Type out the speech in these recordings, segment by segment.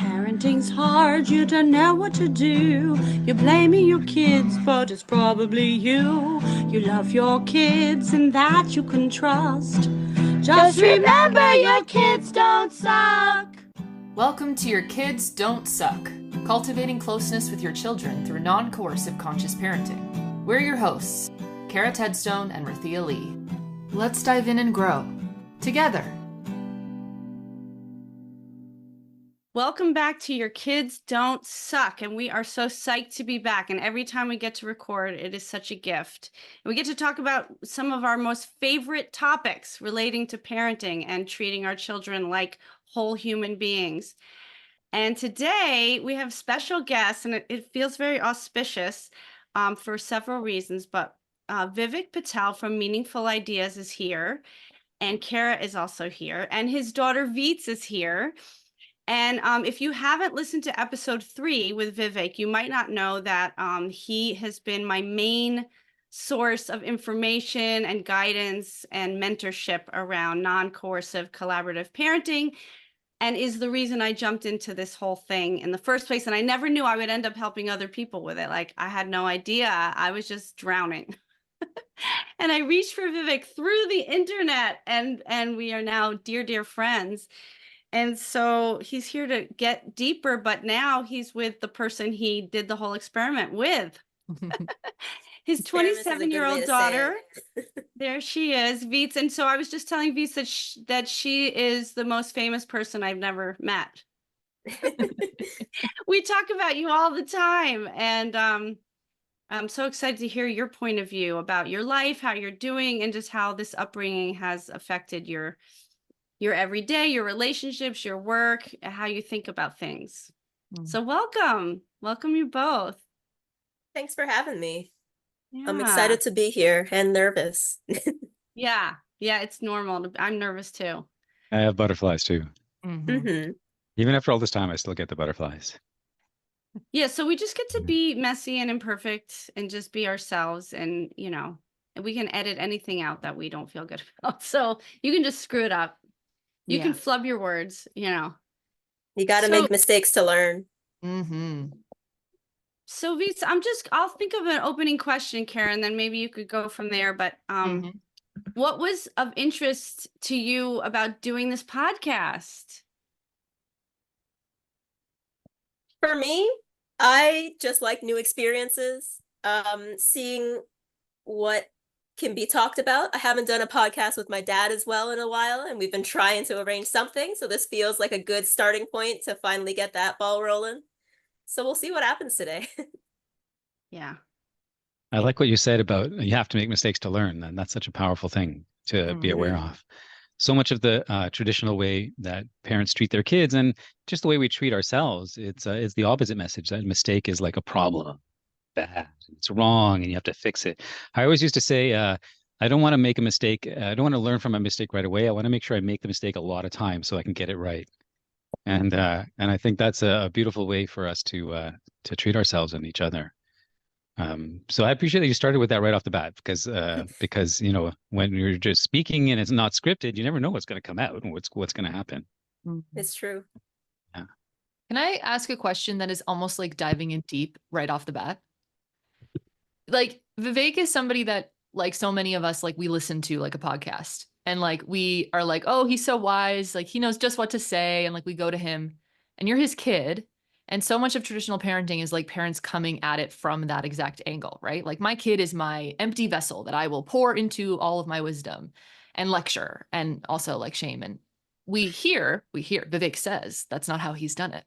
Parenting's hard, you don't know what to do. You're blaming your kids, but it's probably you. You love your kids and that you can trust. Just remember your kids don't suck. Welcome to Your Kids Don't Suck, cultivating closeness with your children through non-coercive conscious parenting. We're your hosts, Cara, Tedstone, and Rythea Lee. Let's dive in and grow together. Welcome back to Your Kids Don't Suck, and we are so psyched to be back. And every time we get to record, it is such a gift. And we get to talk about some of our most favorite topics relating to parenting and treating our children like whole human beings. And today we have special guests, and it feels very auspicious for several reasons. But Vivek Patel from Meaningful Ideas is here, and Cara is also here, and his daughter Veets is here. And if you haven't listened to episode 3 with Vivek, you might not know that he has been my main source of information and guidance and mentorship around non-coercive collaborative parenting, and is the reason I jumped into this whole thing in the first place. And I never knew I would end up helping other people with it. Like, I had no idea. I was just drowning. And I reached for Vivek through the internet, and we are now dear, dear friends. And so he's here to get deeper, but now he's with the person he did the whole experiment with. His 27-year-old daughter. There she is, Veets. And so I was just telling Veets that she is the most famous person I've never met. We talk about you all the time. And I'm so excited to hear your point of view about your life, how you're doing, and just how this upbringing has affected your everyday, your relationships, your work, how you think about things. So welcome you both. Thanks for having me. Yeah. I'm excited to be here and nervous. Yeah, it's normal. I'm nervous too. I have butterflies too. Mm-hmm. Even after all this time, I still get the butterflies. Yeah, so we just get to be messy and imperfect and just be ourselves, and we can edit anything out that we don't feel good about. So you can just screw it up. You can flub your words, You got to make mistakes to learn. So Veets, I'll think of an opening question, Karen, then maybe you could go from there. But what was of interest to you about doing this podcast? For me, I just like new experiences, seeing what can be talked about. I haven't done a podcast with my dad as well in a while, and we've been trying to arrange something. So this feels like a good starting point to finally get that ball rolling. So we'll see what happens today. Yeah. I like what you said about you have to make mistakes to learn, and that's such a powerful thing to be aware of. So much of the traditional way that parents treat their kids, and just the way we treat ourselves, it's the opposite message. That mistake is like a problem. Bad, it's wrong, and you have to fix it. I always used to say, I don't want to make a mistake. I don't want to learn from a mistake right away. I want to make sure I make the mistake a lot of times so I can get it right. And I think that's a beautiful way for us to treat ourselves and each other. So I appreciate that you started with that right off the bat, because when you're just speaking and it's not scripted, you never know what's going to come out and what's going to happen. It's true. Yeah. Can I ask a question that is almost like diving in deep right off the bat? Like, Vivek is somebody that, like so many of us, like we listen to like a podcast, and like we are like, oh, he's so wise, like he knows just what to say, and like we go to him, and you're his kid. And so much of traditional parenting is like parents coming at it from that exact angle, right? Like, my kid is my empty vessel that I will pour into all of my wisdom and lecture, and also like shame. And we hear Vivek says that's not how he's done it.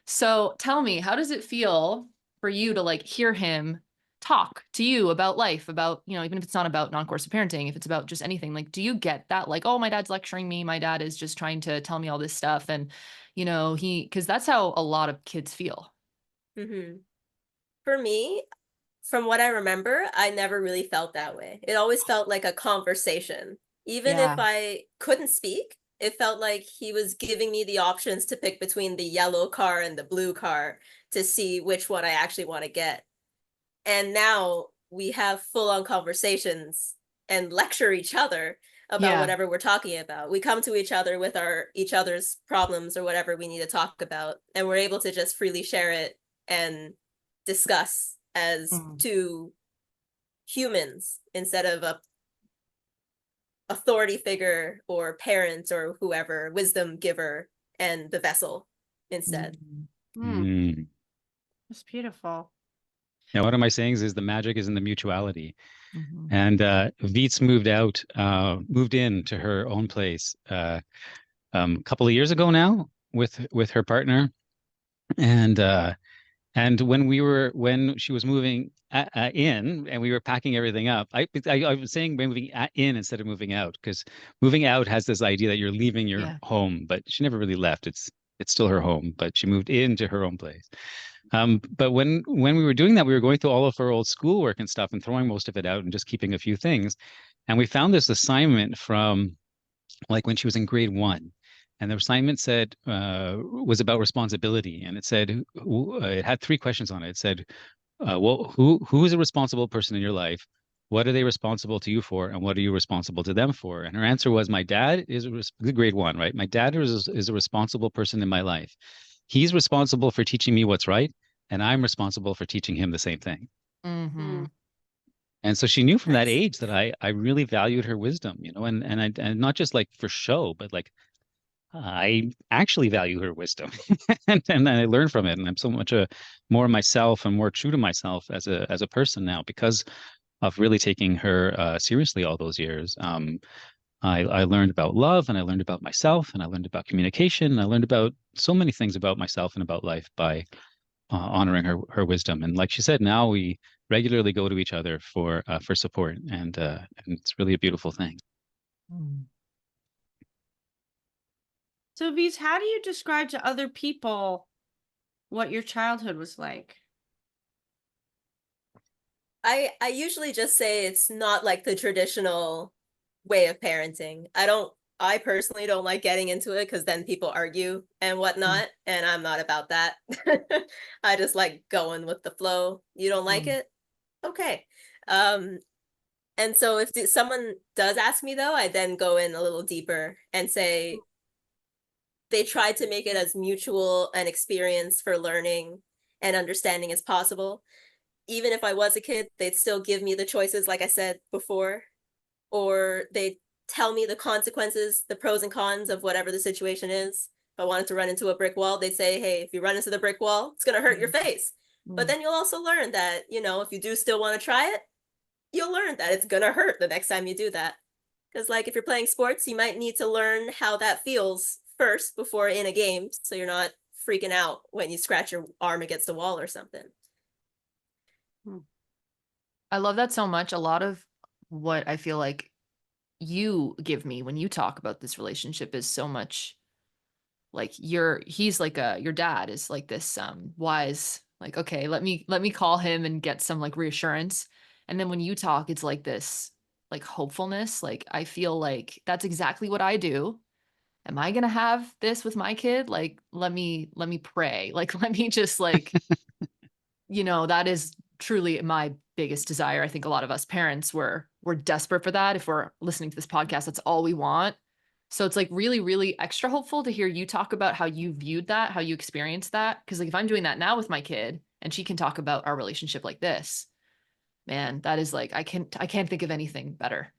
So tell me, how does it feel for you to like hear him talk to you about life, about, even if it's not about non-coercive parenting, if it's about just anything, like, do you get that? Like, oh, my dad's lecturing me. My dad is just trying to tell me all this stuff. And, because that's how a lot of kids feel. For me, from what I remember, I never really felt that way. It always felt like a conversation. Even if I couldn't speak, it felt like he was giving me the options to pick between the yellow car and the blue car to see which one I actually want to get. And now we have full-on conversations and lecture each other about whatever we're talking about. We come to each other with each other's problems or whatever we need to talk about, and we're able to just freely share it and discuss as two humans instead of a authority figure or parent or whoever, wisdom giver, and the vessel instead. That's beautiful. Now, one of my sayings is the magic is in the mutuality. And Veets moved into her own place a couple of years ago now with her partner. And when she was moving in and we were packing everything up, I was saying moving in instead of moving out, because moving out has this idea that you're leaving your home, but she never really left. It's still her home, but she moved into her own place. But when we were doing that, we were going through all of her old schoolwork and stuff and throwing most of it out and just keeping a few things. And we found this assignment from like when she was in grade 1. And the assignment said, was about responsibility. And it said, it had 3 questions on it. It said, well, who is a responsible person in your life? What are they responsible to you for? And what are you responsible to them for? And her answer was, my dad is grade 1, right? My dad is a responsible person in my life. He's responsible for teaching me what's right. And I'm responsible for teaching him the same thing. And so she knew from that age that I really valued her wisdom, you know, and not just like for show, but like I actually value her wisdom and I learn from it. And I'm so much more myself and more true to myself as a person now because of really taking her seriously all those years. I learned about love and I learned about myself and I learned about communication. And I learned about so many things about myself and about life by honoring her wisdom. And like she said, now we regularly go to each other for support, and it's really a beautiful thing. So, Veets, how do you describe to other people what your childhood was like? I usually just say it's not like the traditional way of parenting. I personally don't like getting into it because then people argue and whatnot, and I'm not about that. I just like going with the flow. You don't like it? Okay. And so if someone does ask me though, I then go in a little deeper and say they tried to make it as mutual an experience for learning and understanding as possible. Even if I was a kid, they'd still give me the choices, like I said before, or they'd tell me the consequences, the pros and cons of whatever the situation is. If I wanted to run into a brick wall, they'd say, hey, if you run into the brick wall, it's going to hurt your face. But then you'll also learn that, you know, if you do still want to try it, you'll learn that it's going to hurt the next time you do that. Because like if you're playing sports, you might need to learn how that feels first before in a game, so you're not freaking out when you scratch your arm against the wall or something. I love that so much. A lot of what I feel like you give me when you talk about this relationship is so much like he's like your dad is like this wise, like, okay, let me call him and get some like reassurance. And then when you talk, it's like this like hopefulness. Like I feel like that's exactly what I do. Am I gonna have this with my kid? Like let me pray. Like let me just like you know, that is truly my biggest desire. I think a lot of us parents we're desperate for that. If we're listening to this podcast, that's all we want. So it's like really, really extra hopeful to hear you talk about how you viewed that, how you experienced that. Cause like if I'm doing that now with my kid and she can talk about our relationship like this, man, that is like I can't think of anything better.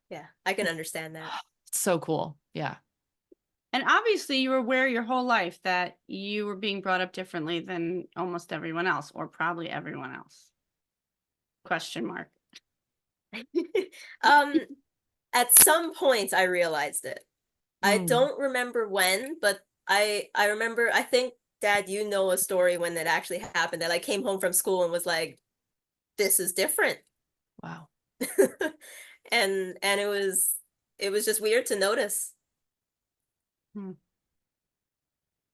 Yeah, I can understand that. It's so cool. Yeah. And obviously you were aware your whole life that you were being brought up differently than almost everyone else, or probably everyone else. Question mark. At some point I realized it. I don't remember when, but I remember, I think, Dad, you know a story when it actually happened, that I came home from school and was like, this is different. Wow. and it was just weird to notice.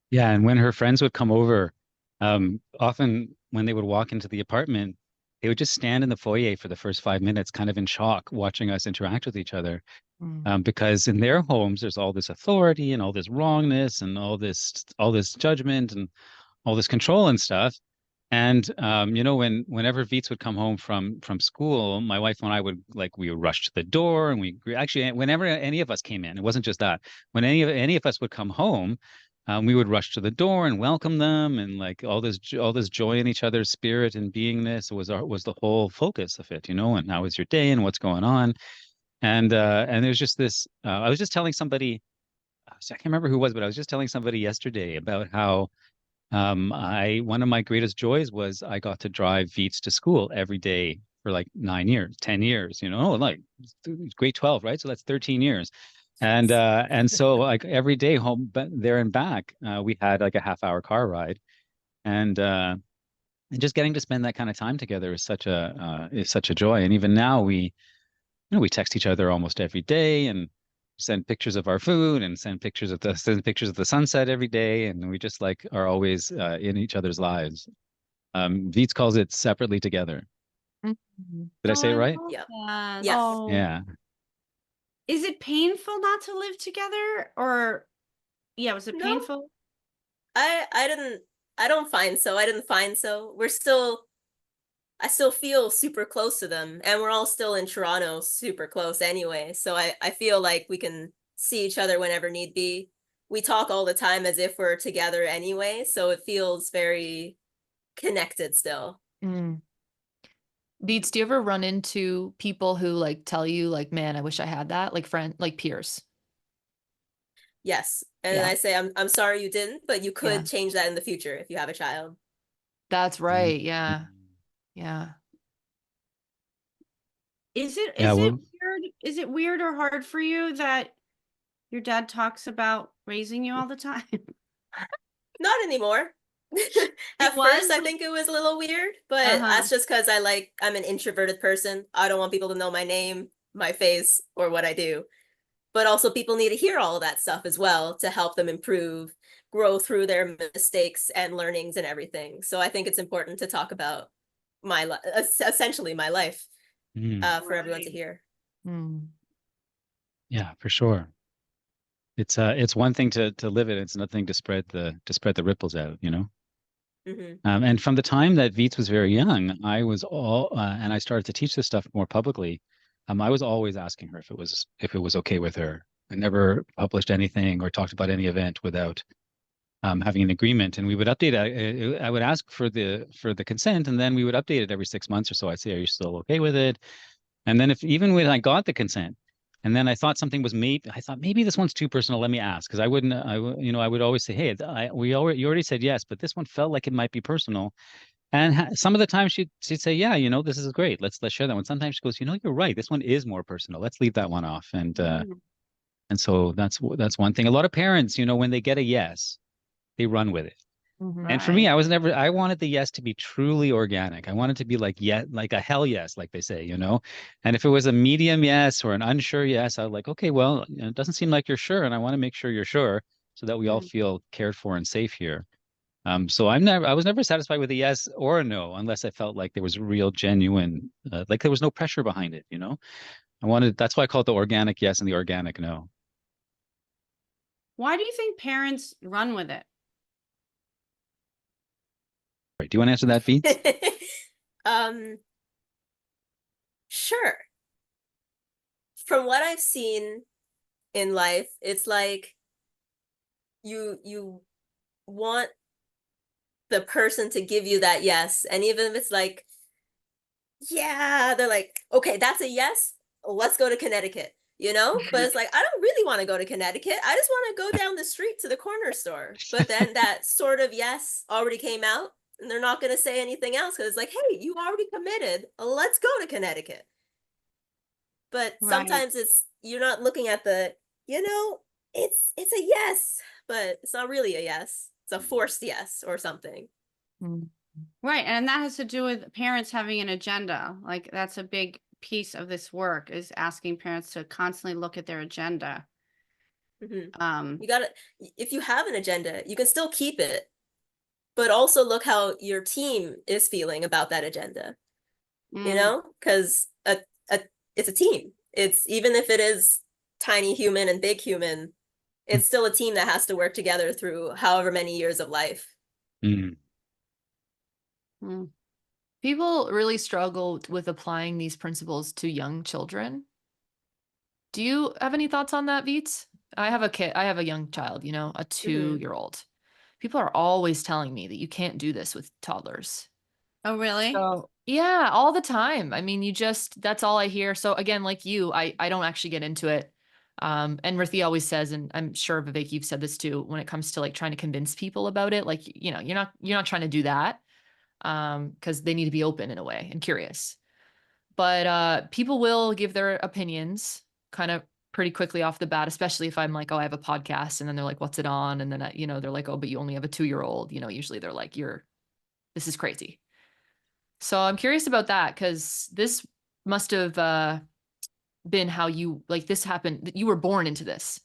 Yeah, and when her friends would come over, often when they would walk into the apartment, they would just stand in the foyer for the first 5 minutes, kind of in shock, watching us interact with each other. Because in their homes, there's all this authority and all this wrongness and all this judgment and all this control and stuff. And you know, whenever Veets would come home from school, my wife and I would we would rush to the door, and we actually whenever any of us came in, it wasn't just that. When any of us would come home, we would rush to the door and welcome them, and like all this joy in each other's spirit and beingness was the whole focus of it, you know. And how was your day and what's going on? And there's just this. I was just telling somebody, I can't remember who it was, but I was just telling somebody yesterday about how I one of my greatest joys was I got to drive Veets to school every day for like 9 years, 10 years, you know, like grade 12, right? So that's 13 years. And so like every day home there and back, we had like a half-hour car ride. And just getting to spend that kind of time together is such a joy. And even now we text each other almost every day and send pictures of our food and send pictures of the sunset every day, and we just like are always in each other's lives. Veets calls it separately together. Mhm. Did I say it I right? love Yep. that. Yes. Oh, Yeah. is it painful not to live together, or yeah, was it No, painful? I don't find so. I didn't find so. I still feel super close to them, and we're all still in Toronto, super close anyway. So I feel like we can see each other whenever need be. We talk all the time as if we're together anyway, so it feels very connected still. Mm. Beats, do you ever run into people who like tell you like, man, I wish I had that, like like peers? Yes. And Yeah. I say I'm sorry you didn't, but you Yeah. could change that in the future if you have a child. That's Mhm. right. Yeah. Yeah. Is it Yeah, is it well, weird? Is it weird or hard for you that your dad talks about raising you all the time? Not anymore. It At first, was? I think it was a little weird, but Uh-huh. that's just because I'm an introverted person. I don't want people to know my name, my face, or what I do. But also, people need to hear all of that stuff as well to help them improve, grow through their mistakes and learnings and everything. So I think it's important to talk about essentially my life, for everyone to Right. hear. Mm. yeah, for sure. It's one thing to live it, it's another thing to spread the ripples out, you know. Hmm. And from the time that Veets was very young, and I started to teach this stuff more publicly. I was always asking her if it was okay with her. I never published anything or talked about any event without having an agreement, and we would update it. I would ask for the consent, and then we would update it every 6 months or so. I'd say, "Are you still okay with it?" And then if even when I got the consent, and then I thought something was maybe, I thought maybe this one's too personal. Let me ask, because you know, I would always say, "Hey, you already said yes, but this one felt like it might be personal." And some of the time she'd say, "Yeah, you know, this is great. Let's share that one." Sometimes she goes, "You know, you're right. This one is more personal. Let's leave that one off." And so that's one thing. A lot of parents, you know, when they get a yes, they run with it. Mhm. And for me, Right. I wanted the yes to be truly organic. I wanted to be like, yeah, like a hell yes, like they say, you know? And if it was a medium yes or an unsure yes, I was like, okay, well, you know, it doesn't seem like you're sure. And I want to make sure you're sure so that we all Mm. feel cared for and safe here. So I was never satisfied with a yes or a no unless I felt like there was real genuine, like there was no pressure behind it, you know? That's why I call it the organic yes and the organic no. Why do you think parents run with it? Right. Do you want to answer that, Beats? um, sure. From what I've seen in life, it's like you want the person to give you that yes, and even if it's like, yeah, they're like, okay, that's a yes, let's go to Connecticut, you know? But it's like, I don't really want to go to Connecticut. I just want to go down the street to the corner store. But then that sort of yes already came out, and they're not going to say anything else because it's like, hey, you already committed. Let's go to Connecticut. But Right. sometimes it's you're not looking at the, you know, it's a yes, but it's not really a yes. It's a forced yes or something. Mm. Right. And that has to do with parents having an agenda. Like that's a big piece of this work is asking parents to constantly look at their agenda. Hmm. Um, You gotta, if you have an agenda, you can still keep it, but also look how your team is feeling about that agenda, you mm, know? Because a it's a team. It's even if it is tiny human and big human, it's still a team that has to work together through however many years of life. Mm. Mm. People really struggle with applying these principles to young children. Do you have any thoughts on that, Veets? I have a kid, I have a young child, you know, a Hmm. 2-year-old. People are always telling me that you can't do this with toddlers. Oh, really? So, yeah, all the time. I mean, that's all I hear. So again, like you, I don't actually get into it. And Rythea always says, and I'm sure Vivek, you've said this too, when it comes to like trying to convince people about it, like, you know, you're not trying to do that. Because they need to be open in a way and curious. But people will give their opinions kind of pretty quickly off the bat, especially if I'm like, oh, I have a podcast, and then they're like, what's it on? And then they're like, oh, but you only have a 2-year-old. You know, usually they're like, this is crazy. So I'm curious about that, because this must have been how you, like, this happened. You were born into this,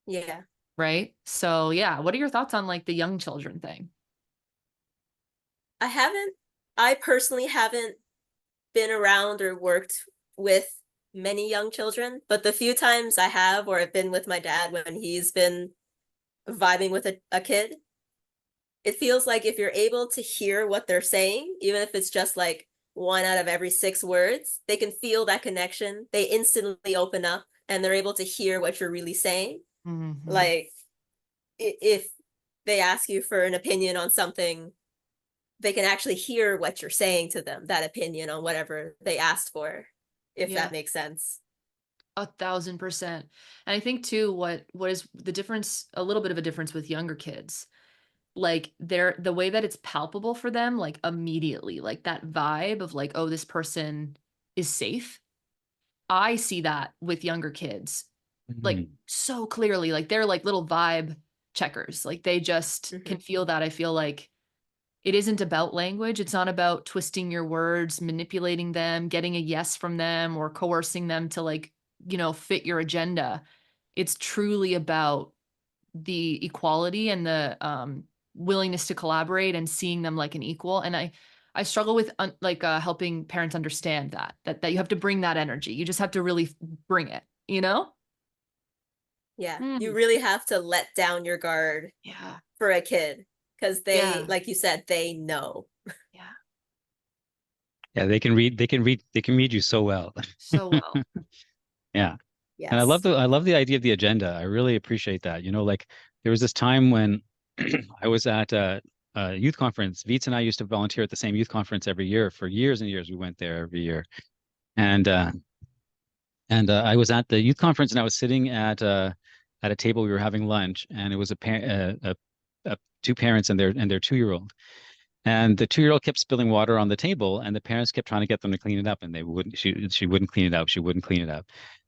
Yeah. right? So yeah, what are your thoughts on like the young children thing? I personally haven't been around or worked with many young children, but the few times I have, or I've been with my dad when he's been vibing with a kid, it feels like if you're able to hear what they're saying, even if it's just like 1 out of every 6 words, they can feel that connection. They instantly open up and they're able to hear what you're really saying. Mm-hmm. Like if they ask you for an opinion on something, they can actually hear what you're saying to them, that opinion on whatever they asked for, if Yeah. that makes sense. 1,000%. And I think too, what is the difference, a little bit of a difference with younger kids, like the way that it's palpable for them, like immediately, like that vibe of like, oh, this person is safe. I see that with younger kids, like Mhm. so clearly, like they're like little vibe checkers. Like they just can feel that. I feel like it isn't about language. It's not about twisting your words, manipulating them, getting a yes from them, or coercing them to like, fit your agenda. It's truly about the equality and the willingness to collaborate and seeing them like an equal. And I struggle with helping parents understand that you have to bring that energy. You just have to really bring it, you know? Yeah, you Mm, really have to let down your guard yeah. for a kid because they, Yeah. like you said, they know. Yeah. Yeah, they can read you so well. So well. Yeah. And Yes. I love the idea of the agenda. I really appreciate that. Like there was this time when I was at a youth conference. Veets and I used to volunteer at the same youth conference every year for years and years. We went there every year. And I was at the youth conference and I was sitting at a table. We were having lunch, and it was two parents and their 2-year-old. And the 2-year-old kept spilling water on the table, and the parents kept trying to get them to clean it up, and they wouldn't. She wouldn't clean it up. She wouldn't clean it up,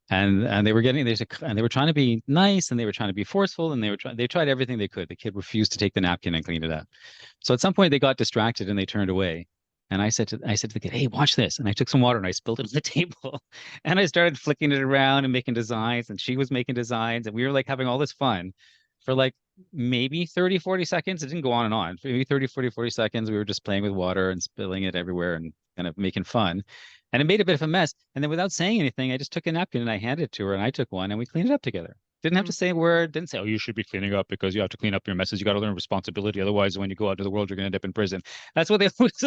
and they were getting and they were trying to be nice, and they were trying to be forceful, and they tried everything they could. The kid refused to take the napkin and clean it up. So at some point they got distracted and they turned away. And I said to the kid, "Hey, watch this." And I took some water and I spilled it on the table, and I started flicking it around and making designs, and she was making designs, and we were like having all this fun for like maybe 30, 40 seconds. It didn't go on and on. Maybe 30, 40 seconds. We were just playing with water and spilling it everywhere and kind of making fun. And it made a bit of a mess. And then without saying anything, I just took a napkin and I handed it to her and I took one and we cleaned it up together. Didn't have to say a word. Didn't say, "Oh, you should be cleaning up because you have to clean up your messes. You got to learn responsibility. Otherwise, when you go out to the world, you're going to end up in prison." That's what they always,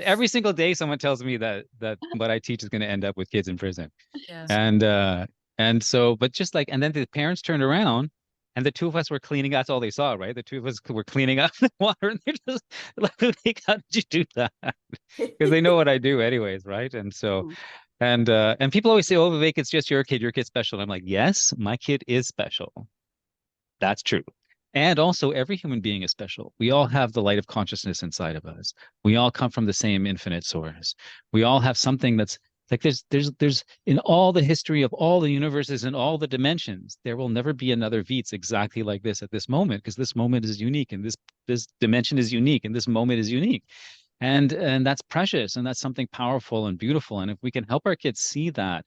every single day, someone tells me that what I teach is going to end up with kids in prison. Yeah. And so, but just like, and then the parents turned around and the two of us were cleaning. That's all they saw, right? The two of us were cleaning up the water, and they're just like, "How did you do that?" Because they know what I do anyways, right? And so, Mm. and people always say, "Oh, Vivek, it's just your kid. Your kid's special." And I'm like, yes, my kid is special. That's true. And also, every human being is special. We all have the light of consciousness inside of us. We all come from the same infinite source. We all have something that's like there's in all the history of all the universes and all the dimensions, there will never be another Veets exactly like this at this moment, because this moment is unique, and this dimension is unique, and this moment is unique. And that's precious, and that's something powerful and beautiful. And if we can help our kids see that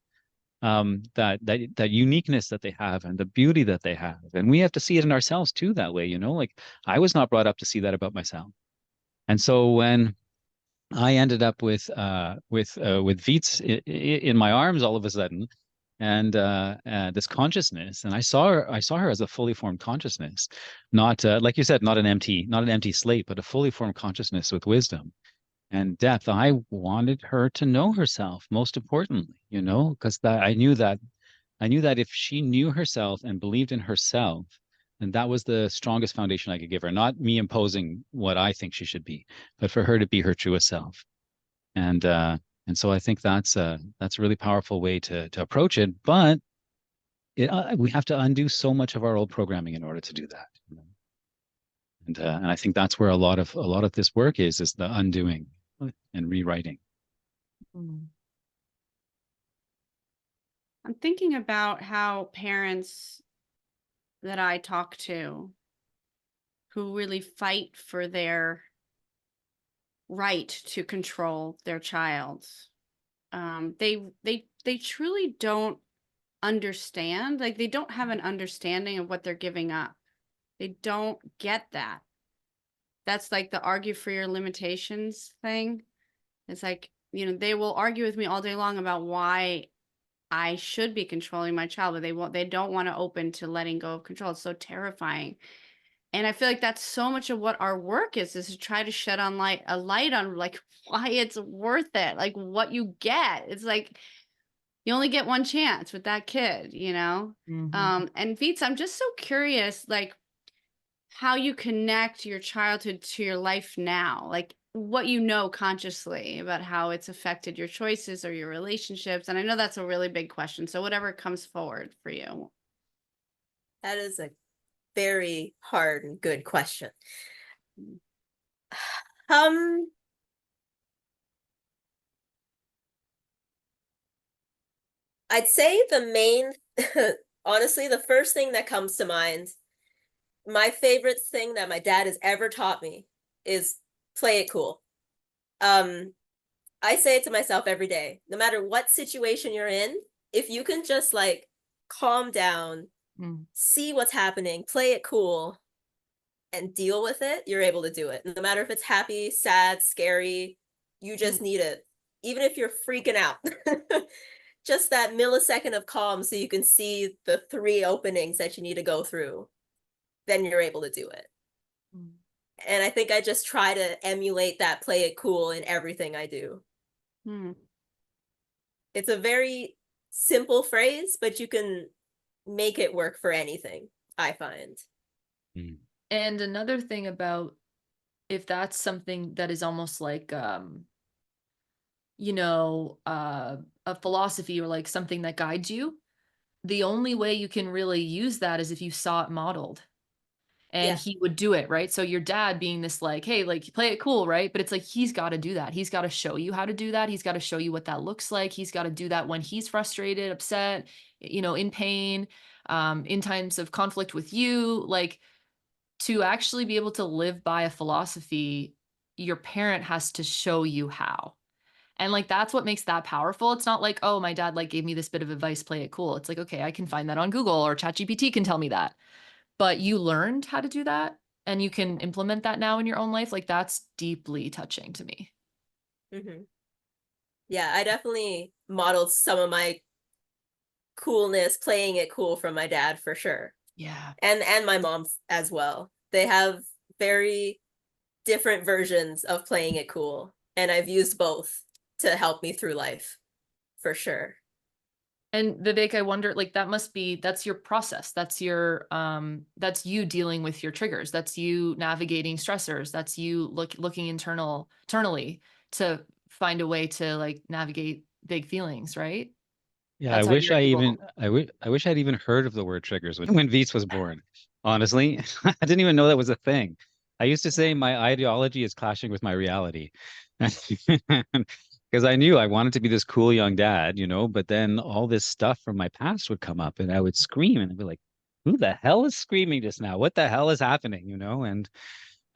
uniqueness that they have and the beauty that they have, and we have to see it in ourselves too that way. Like I was not brought up to see that about myself. And so when I ended up with Veets in my arms all of a sudden, and this consciousness. And I saw her as a fully formed consciousness, not like you said, not an empty slate, but a fully formed consciousness with wisdom and depth. I wanted her to know herself, most importantly, because I knew that if she knew herself and believed in herself, then that was the strongest foundation I could give her. Not me imposing what I think she should be, but for her to be her truest self. And and so I think that's a really powerful way to approach it. But we have to undo so much of our old programming in order to do that. And I think that's where a lot of this work is the undoing and rewriting. Mm. I'm thinking about how parents that I talk to who really fight for their right to control their child, they truly don't understand. Like, they don't have an understanding of what they're giving up. They don't get that. That's like the argue for your limitations thing. It's like, they will argue with me all day long about why I should be controlling my child, but they don't want to open to letting go of control. It's so terrifying. And I feel like that's so much of what our work is to try to shed a light on like why it's worth it, like what you get. It's like you only get one chance with that kid, Mm-hmm. And Veets, I'm just so curious, like how you connect your childhood to your life now, like what consciously about how it's affected your choices or your relationships. And I know that's a really big question, so whatever comes forward for you. That is a very hard and good question. I'd say the main, honestly, the first thing that comes to mind, my favorite thing that my dad has ever taught me is play it cool. I say it to myself every day, no matter what situation you're in, if you can just like calm down, see what's happening, play it cool, and deal with it, you're able to do it. No matter if it's happy, sad, scary, you just need it. Even if you're freaking out, just that millisecond of calm so you can see the 3 openings that you need to go through, then you're able to do it. And I think I just try to emulate that play it cool in everything I do. It's a very simple phrase, but you can make it work for anything, I find. And another thing about if that's something that is almost like a philosophy or like something that guides you, the only way you can really use that is if you saw it modeled. And he would do it, right? So your dad being this like, hey, like play it cool, right? But it's like, he's got to do that. He's got to show you how to do that. He's got to show you what that looks like. He's got to do that when he's frustrated, upset, in pain, in times of conflict with you. Like, to actually be able to live by a philosophy, your parent has to show you how. And like, that's what makes that powerful. It's not like, oh, my dad like gave me this bit of advice, play it cool. It's like, okay, I can find that on Google, or ChatGPT can tell me that. But you learned how to do that and you can implement that now in your own life. Like, that's deeply touching to me. Yeah, I definitely modeled some of my coolness, playing it cool, from my dad for sure. Yeah. And my mom as well. They have very different versions of playing it cool, and I've used both to help me through life for sure. And Vivek, I wonder, like, that's your process. That's your, that's you dealing with your triggers. That's you navigating stressors. That's you looking internally to find a way to like navigate big feelings, right? Yeah, That's how you're able. I wish I'd even heard of the word triggers when Veets was born. Honestly, I didn't even know that was a thing. I used to say my ideology is clashing with my reality. Because I knew I wanted to be this cool young dad, but then all this stuff from my past would come up and I would scream and I'd be like, who the hell is screaming just now? What the hell is happening?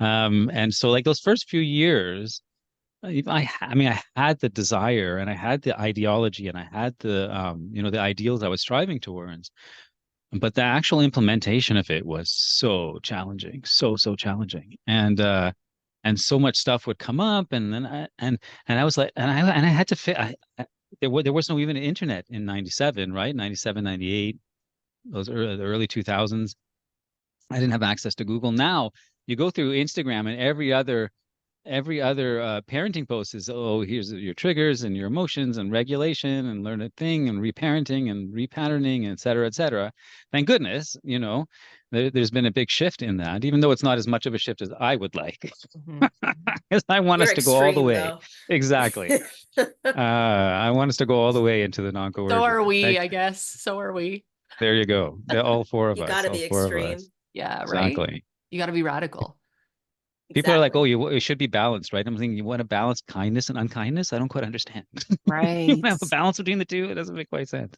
And so like those first few years, I mean, I had the desire and I had the ideology and I had the ideals I was striving towards, but the actual implementation of it was so challenging, so challenging. And so much stuff would come up and then I was like, and I had to fit. there was no even internet in 97, right? 97, 98, those early, the early 2000s. I didn't have access to Google. Now you go through Instagram and every other parenting post is, oh, here's your triggers and your emotions and regulation and learn a thing and reparenting and repatterning, et cetera, et cetera. Thank goodness, there's been a big shift in that, even though it's not as much of a shift as I would like. Because I want You're us to go all the extreme, way. though. Exactly. I want us to go all the way into the non-coercive. So are we, I guess. So are we. There you go. All four of You us. gotta All be four of extreme. us. Yeah, Exactly. right. You got to be radical. People are like, Exactly. oh, it should be balanced, right? I'm thinking, you want to balance kindness and unkindness? I don't quite understand. Right. Have a balance between the two? It doesn't make quite sense.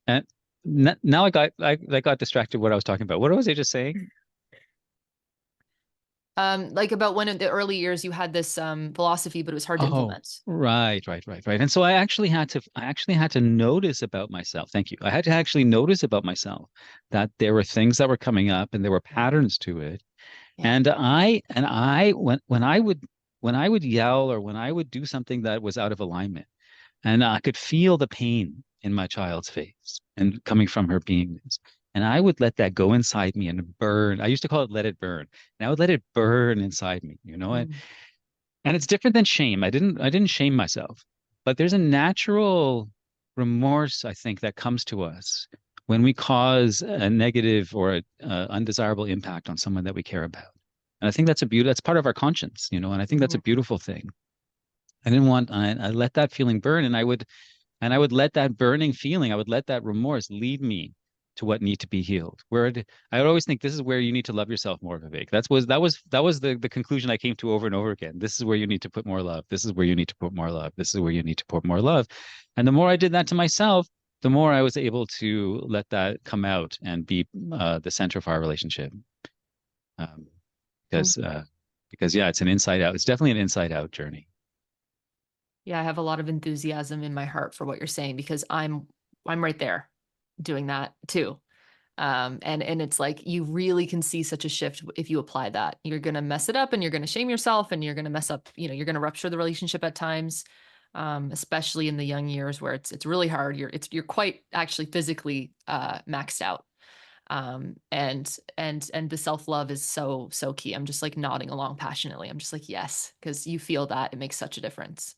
Right. And now I got distracted what I was talking about. What was I just saying? Like about when in the early years you had this philosophy, but it was hard to implement. Right. And so I actually had to notice about myself. Thank you. I had to actually notice about myself that there were things that were coming up and there were patterns to it. Yeah. And when I would yell or when I would do something that was out of alignment, and I could feel the pain in my child's face and coming from her beingness. And I would let that go inside me and burn. I used to call it let it burn. And I would let it burn inside me, and it's different than shame. I didn't shame myself, but there's a natural remorse, I think, that comes to us when we cause a negative or a undesirable impact on someone that we care about. And I think that's part of our conscience, and I think that's a beautiful thing. I let that feeling burn, and I would let that burning feeling, I would let that remorse lead me to what need to be healed. I would always think this is where you need to love yourself more, Vivek. That was the conclusion I came to over and over again. This is where you need to put more love. This is where you need to put more love. This is where you need to put more love. And the more I did that to myself, the more I was able to let that come out and be the center of our relationship. Because yeah, it's an inside out. It's definitely an inside out journey. Yeah, I have a lot of enthusiasm in my heart for what you're saying because I'm right there doing that too. And it's like you really can see such a shift if you apply that. You're going to mess it up and you're going to shame yourself and you're going to mess up, you're going to rupture the relationship at times, especially in the young years where it's really hard. You're quite actually physically maxed out. And the self-love is so key. I'm just like nodding along passionately. I'm just like, yes, because you feel that it makes such a difference.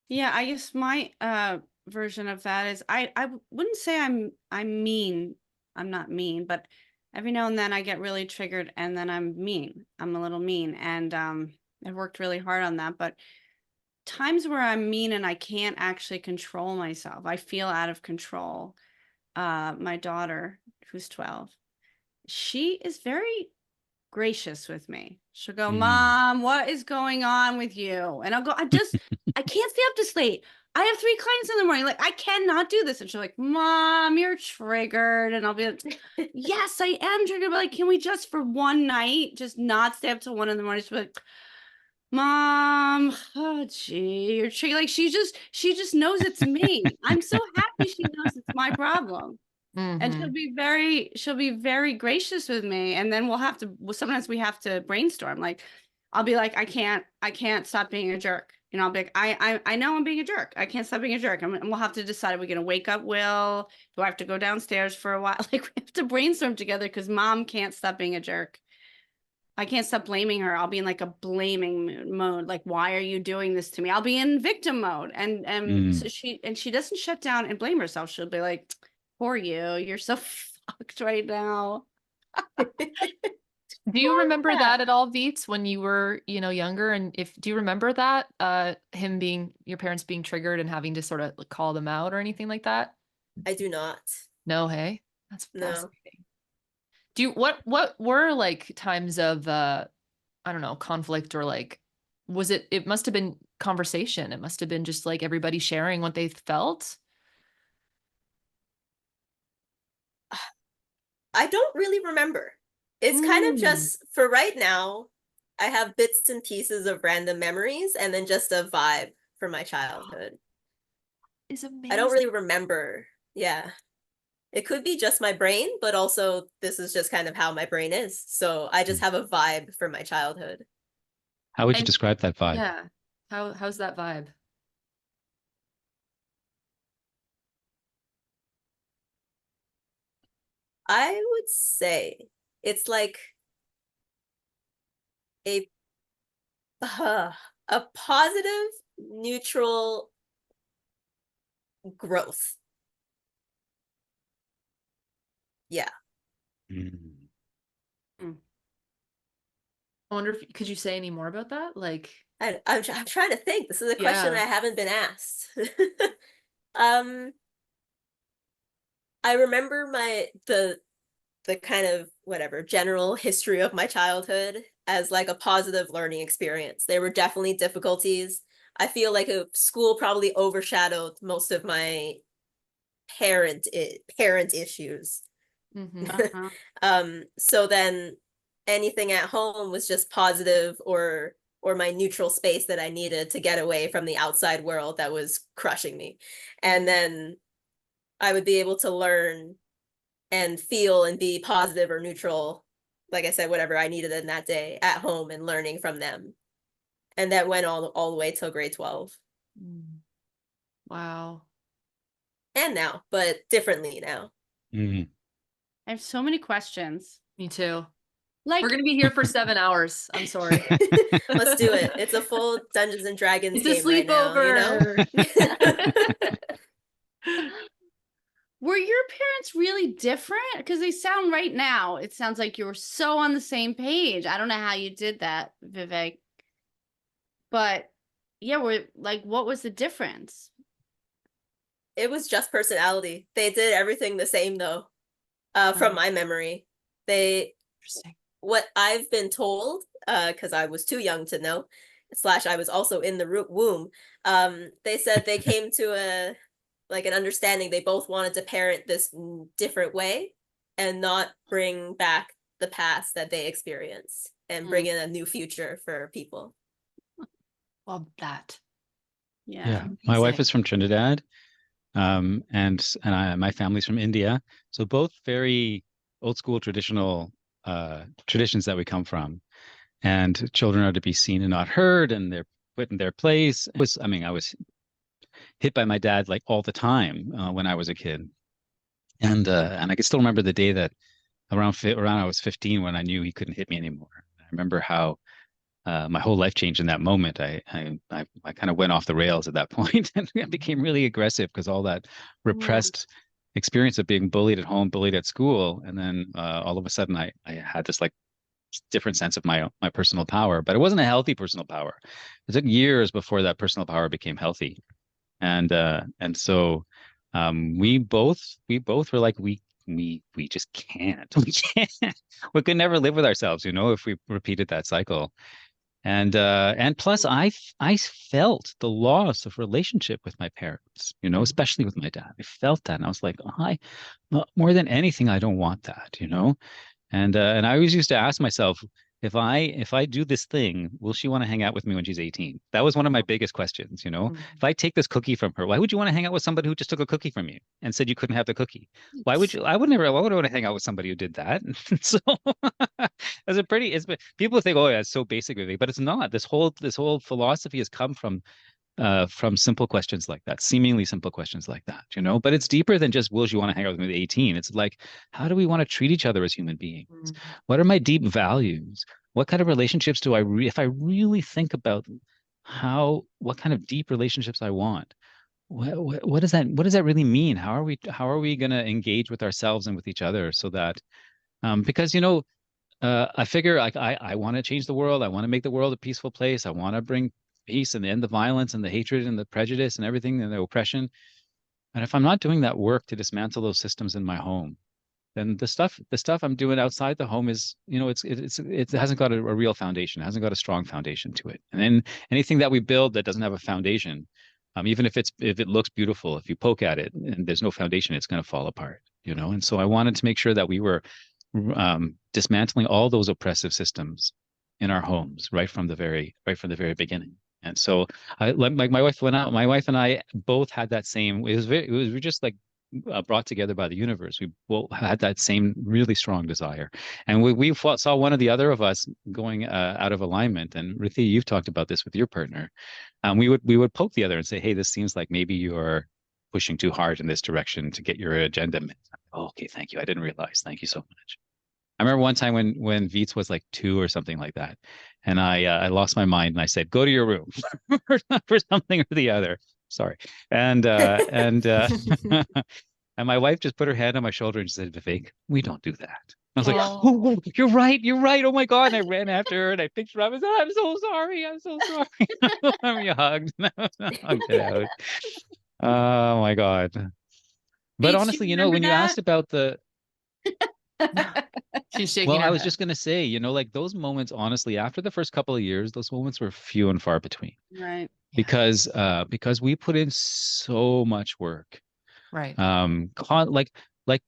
Yeah, I guess my version of that is I wouldn't say I'm mean. I'm not mean, but every now and then I get really triggered and then I'm mean. I'm a little mean, and I've worked really hard on that, but times where I'm mean and I can't actually control myself. I feel out of control. My daughter, who's 12, she is very gracious with me. She'll go, Mom, what is going on with you? And I'll go, I can't stay up this late. I have 3 clients in the morning. Like, I cannot do this. And she's like, Mom, you're triggered. And I'll be like, yes, I am triggered. But like, can we just for one night just not stay up till 1 in the morning? She's like, Mom, oh gee, you're triggered. Like, she just knows it's me. I'm so happy she knows it's my problem. And she'll be very gracious with me. And then sometimes we have to brainstorm. Like, I'll be like, I can't stop being a jerk. I'll be like, I know I'm being a jerk. I can't stop being a jerk. And we'll have to decide, are we going to wake up Will? Do I have to go downstairs for a while? Like, we have to brainstorm together because Mom can't stop being a jerk. I can't stop blaming her. I'll be in like a blaming mode. Like, why are you doing this to me? I'll be in victim mode. So she doesn't shut down and blame herself. She'll be like, poor you, you're so fucked right now. Do you remember that at all, Veets, when you were, younger? And do you remember that, your parents being triggered and having to sort of call them out or anything like that? I do not. No, hey, that's No. fascinating. What were like times of, I don't know, conflict or like, it must have been conversation. It must have been just like everybody sharing what they felt. I don't really remember. It's kind of just, for right now, I have bits and pieces of random memories and then just a vibe from my childhood. It's amazing. I don't really remember. Yeah. It could be just my brain, but also this is just kind of how my brain is. So I just have a vibe from my childhood. How would you describe that vibe? Yeah. How's that vibe? I would say it's like a a positive, neutral growth. Yeah. Mm. I wonder if could you say any more about that? Like, I'm trying to think. This is a question Yeah. I haven't been asked. I remember the kind of whatever general history of my childhood as like a positive learning experience. There were definitely difficulties. I feel like school probably overshadowed most of my parent issues. mhm. So then anything at home was just positive or my neutral space that I needed to get away from the outside world that was crushing me. And then I would be able to learn and feel and be positive or neutral, like I said, whatever I needed in that day at home and learning from them. And that went all the way till grade 12 Wow. and now, but differently now. Mm. I have so many questions. Me too. Like, We're gonna be here for 7 hours. I'm sorry. Let's do it. It's a full Dungeons and Dragons It's a game right now, you know? were your parents really different? Because they sound right now, it sounds like you were so on the same page. I don't know how you did that, Vivek. But yeah, what was the difference? It was just personality. They did everything the same though. From my memory. Interesting. What I've been told, because I was too young to know, / I was also in the womb. They said they came to an understanding. They both wanted to parent this different way and not bring back the past that they experienced and bring in a new future for people. Love that. Yeah. My wife Amazing. is from Trinidad, my family's from India. So both very old school traditional traditions that we come from. And children are to be seen and not heard, and they're put in their place. I was hit by my dad like all the time when I was a kid, and I can still remember the day that around I was 15 when I knew he couldn't hit me anymore. I remember how my whole life changed in that moment. I kind of went off the rails at that point and I became really aggressive because all that repressed experience of being bullied at home, bullied at school, and then all of a sudden I had this like different sense of my personal power, but it wasn't a healthy personal power. It took years before that personal power became healthy, and so we both were like we just can't we can't we could never live with ourselves, if we repeated that cycle. And plus I felt the loss of relationship with my parents, especially with my dad. I felt that, and I was like, more than anything, I don't want that, and I always used to ask myself, if I do this thing, will she want to hang out with me when she's 18? That was one of my biggest questions, If I take this cookie from her, why would you want to hang out with somebody who just took a cookie from you and said you couldn't have the cookie? Why would you? Why would I want to hang out with somebody who did that? So people think, oh yeah, it's so basic of me, but it's not. This whole philosophy has come from simple questions like that, seemingly simple questions like that, But it's deeper than just, will you want to hang out with me at 18? It's like, how do we want to treat each other as human beings? What are my deep values? What kind of relationships do if I really think about what kind of deep relationships I want? What does that really mean? How are we going to engage with ourselves and with each other so that, because, I figure like I want to change the world. I want to make the world a peaceful place. I want to bring peace and end the violence and the hatred and the prejudice and everything and the oppression. And if I'm not doing that work to dismantle those systems in my home, then the stuff I'm doing outside the home is, it hasn't got a real foundation. It hasn't got a strong foundation to it. And then anything that we build that doesn't have a foundation, even if it looks beautiful, if you poke at it and there's no foundation, it's going to fall apart. And so I wanted to make sure that we were dismantling all those oppressive systems in our homes right from the very beginning. And so my wife and I both had that same. We just like brought together by the universe. We both had that same really strong desire, and we saw one or the other of us going out of alignment. And Rythea, you've talked about this with your partner. We would poke the other and say, hey, this seems like maybe you're pushing too hard in this direction to get your agenda met. oh, okay, thank you. I didn't realize. Thank you so much. I remember one time when Veets was like 2 or something like that, and I lost my mind and I said, "Go to your room," for something or the other. Sorry, and and my wife just put her hand on my shoulder and said, "Vivek, we don't do that." I was like, Oh. "Oh, you're right, you're right. Oh my God!" And I ran after her and I picked her up and said, "I'm so sorry, I'm so sorry." And we hugged, hugged it out. Oh my God! But Beach, you honestly, remember when you that? asked about the She's shaking Well, her I was head. just going to say, like those moments, honestly, after the first couple of years, those moments were few and far between Right. Yeah. because we put in so much work. Right. Like like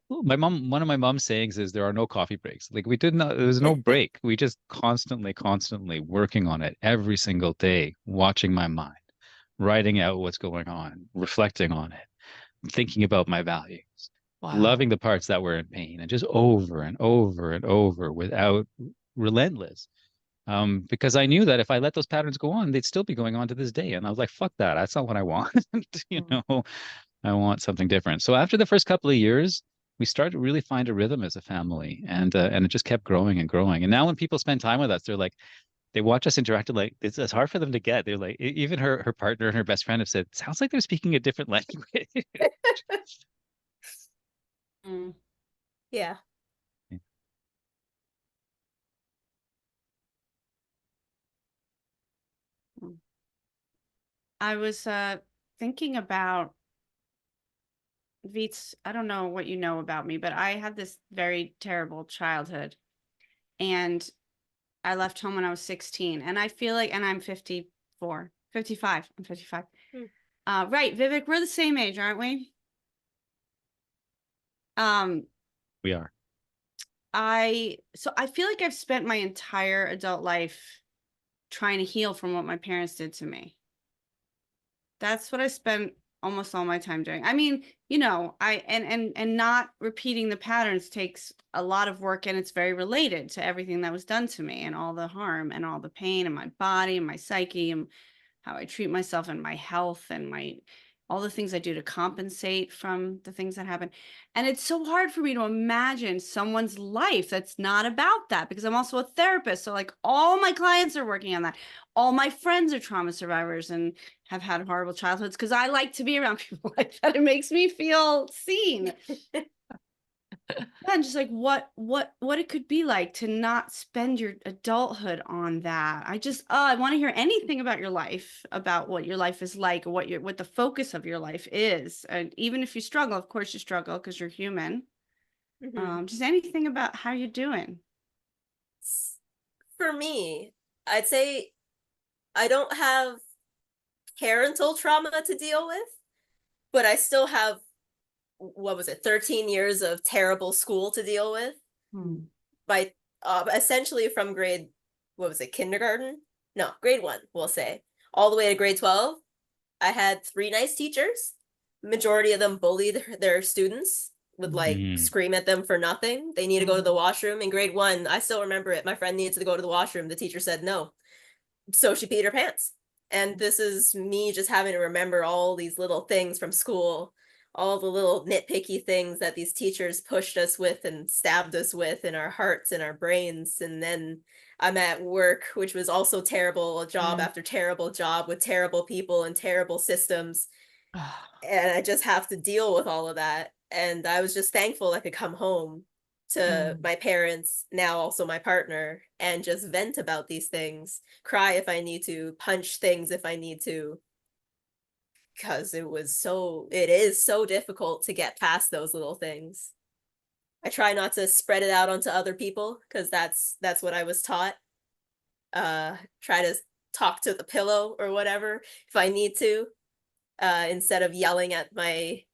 one of my mom's sayings is there are no coffee breaks. Like we did not, there was no break. We just constantly working on it every single day, watching my mind, writing out what's going on, reflecting on it, thinking about my values, Wow. loving the parts that were in pain, and just over and over and over without relentless. Because I knew that if I let those patterns go on, they'd still be going on to this day. And I was like, fuck that. That's not what I want. Mm. I want something different. So after the first couple of years, we started to really find a rhythm as a family, and it just kept growing and growing. And now when people spend time with us, they're like, they watch us interact, like it's hard for them to get. They're like, even her partner and her best friend have said, sounds like they're speaking a different language. Mm. Yeah. Mm. I was thinking about Veets. I don't know what you know about me, but I had this very terrible childhood, and I left home when I was 16, and I feel like, and I'm 54, 55. I'm 55. Hmm. Right, Vivek, we're the same age, aren't we? Um, We are. so I feel like I've spent my entire adult life trying to heal from what my parents did to me. That's what I spent almost all my time doing. I mean, I and not repeating the patterns takes a lot of work, and it's very related to everything that was done to me and all the harm and all the pain in my body and my psyche and how I treat myself and my health and my all the things I do to compensate from the things that happen. And it's so hard for me to imagine someone's life that's not about that, because I'm also a therapist. So like all my clients are working on that. All my friends are trauma survivors and have had horrible childhoods, because I like to be around people like that. It makes me feel seen. And just like what it could be like to not spend your adulthood on that. I want to hear anything about your life, about what your life is like, or what the focus of your life is. And even if you struggle, of course you struggle because you're human. Mhm. Just anything about how you're doing. For me, I'd say I don't have parental trauma to deal with, but I still have, what was it, 13 years of terrible school to deal with. Hmm. By essentially from grade, what was it, kindergarten? No, grade 1, we'll say, all the way to grade 12. I had 3 nice teachers. Majority of them bullied their students, would like Mm. scream at them for nothing. They need to go to the washroom. In grade 1, I still remember it. My friend needed to go to the washroom. The teacher said no. So she peed her pants. And this is me just having to remember all these little things from school, all the little nitpicky things that these teachers pushed us with and stabbed us with in our hearts and our brains. And then I'm at work, which was also terrible, job after terrible job with terrible people and terrible systems. And I just have to deal with all of that. And I was just thankful I could come home to Mm. my parents, now also my partner, and just vent about these things, cry if I need to, punch things if I need to, because it is so difficult to get past those little things. I try not to spread it out onto other people because that's what I was taught. Try to talk to the pillow or whatever if I need to, instead of yelling at my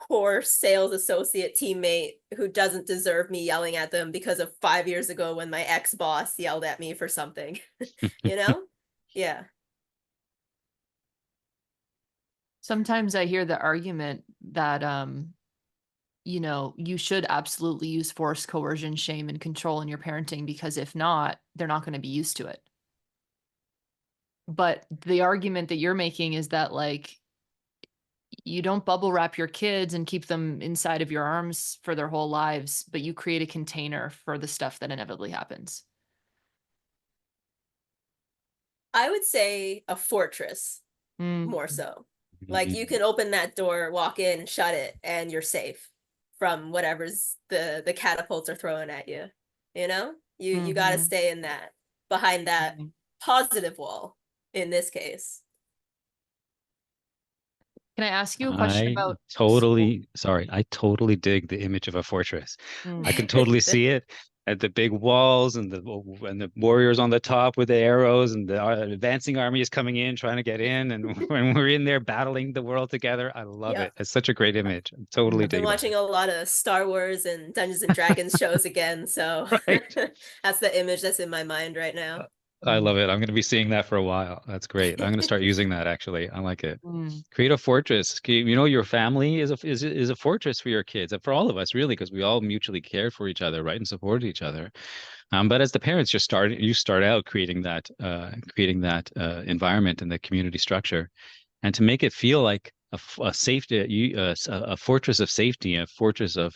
poor sales associate teammate who doesn't deserve me yelling at them because of 5 years ago when my ex-boss yelled at me for something. You know? Yeah. Sometimes I hear the argument that you should absolutely use force, coercion, shame, and control in your parenting, because if not, they're not going to be used to it. But the argument that you're making is that, like, you don't bubble wrap your kids and keep them inside of your arms for their whole lives, but you create a container for the stuff that inevitably happens. I would say a fortress, more so. Like you can open that door, walk in, shut it, and you're safe from whatever's the catapults are throwing at you. You know? You got to stay in that, behind that positive wall in this case. Can I ask you a question about I totally dig the image of a fortress. I can totally see it at the big walls and the warriors on the top with the arrows and the advancing army is coming in, trying to get in. And when we're in there battling the world together, I love it. It's such a great image. I'm totally I've been watching a lot of Star Wars and Dungeons and Dragons shows again. So that's the image that's in my mind right now. I love it. I'm going to be seeing that for a while. That's great. I'm going to start using that actually. I like it. Create a fortress. You know, your family is a fortress for your kids and for all of us really, because we all mutually care for each other, right, and support each other. But as the parents, you start out creating that environment and the community structure, and to make it feel like a safety, a fortress of safety, a fortress of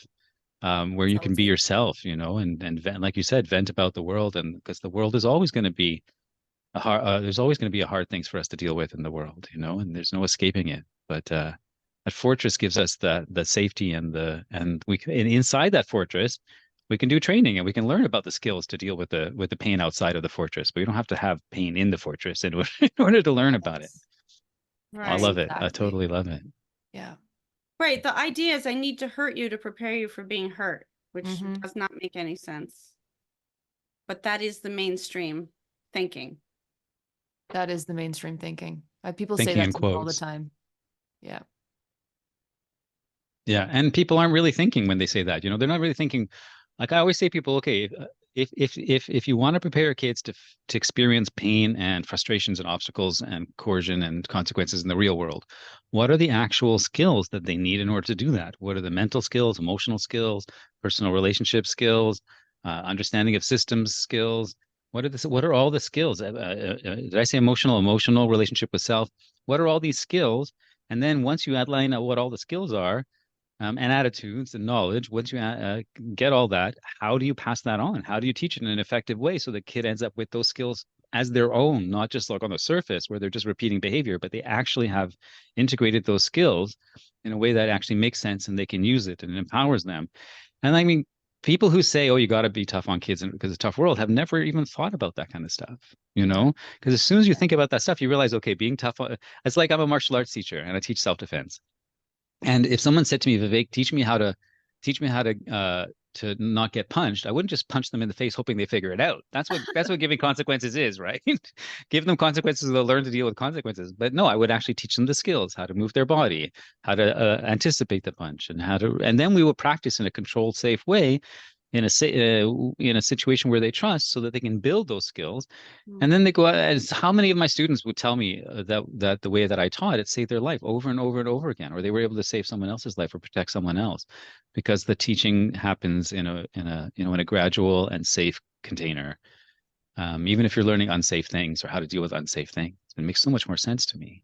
where you can be yourself, you know, and vent, like you said, vent about the world, and because the world is always going to be there's always going to be hard things for us to deal with in the world, you know, and there's no escaping it. But that fortress gives us the safety and inside that fortress, we can do training and we can learn about the skills to deal with the pain outside of the fortress. But we don't have to have pain in the fortress in order to learn about it. Right. I love it. I totally love it. Yeah. Right. The idea is I need to hurt you to prepare you for being hurt, which does not make any sense. But that is the mainstream thinking. That is the mainstream thinking. People say that to me all the time. Yeah. Yeah. And people aren't really thinking when they say that, you know, they're not really thinking. Like I always say, people, okay, if you want to prepare your kids to experience pain and frustrations and obstacles and coercion and consequences in the real world, what are the actual skills that they need in order to do that? What are the mental skills, emotional skills, personal relationship skills, understanding of systems skills? What are all the skills? Did I say emotional relationship with self? What are all these skills? And then once you outline out what all the skills are, and attitudes and knowledge, once you get all that, how do you pass that on? How do you teach it in an effective way so the kid ends up with those skills as their own, not just like on the surface where they're just repeating behavior, but they actually have integrated those skills in a way that actually makes sense and they can use it and it empowers them. And I mean, people who say, oh, you got to be tough on kids because it's a tough world have never even thought about that kind of stuff, you know, because as soon as you think about that stuff, you realize, okay, being tough, it's like I'm a martial arts teacher and I teach self-defense. And if someone said to me, Vivek, teach me how to not get punched, I wouldn't just punch them in the face hoping they figure it out. That's what giving consequences is, right? Give them consequences, they'll learn to deal with consequences. But no, I would actually teach them the skills, how to move their body, how to anticipate the punch, and then we will practice in a controlled, safe way in a situation where they trust, so that they can build those skills. And then they go out. And how many of my students would tell me that the way that I taught it saved their life over and over and over again, or they were able to save someone else's life or protect someone else, because the teaching happens in a gradual and safe container. Even if you're learning unsafe things or how to deal with unsafe things, it makes so much more sense to me.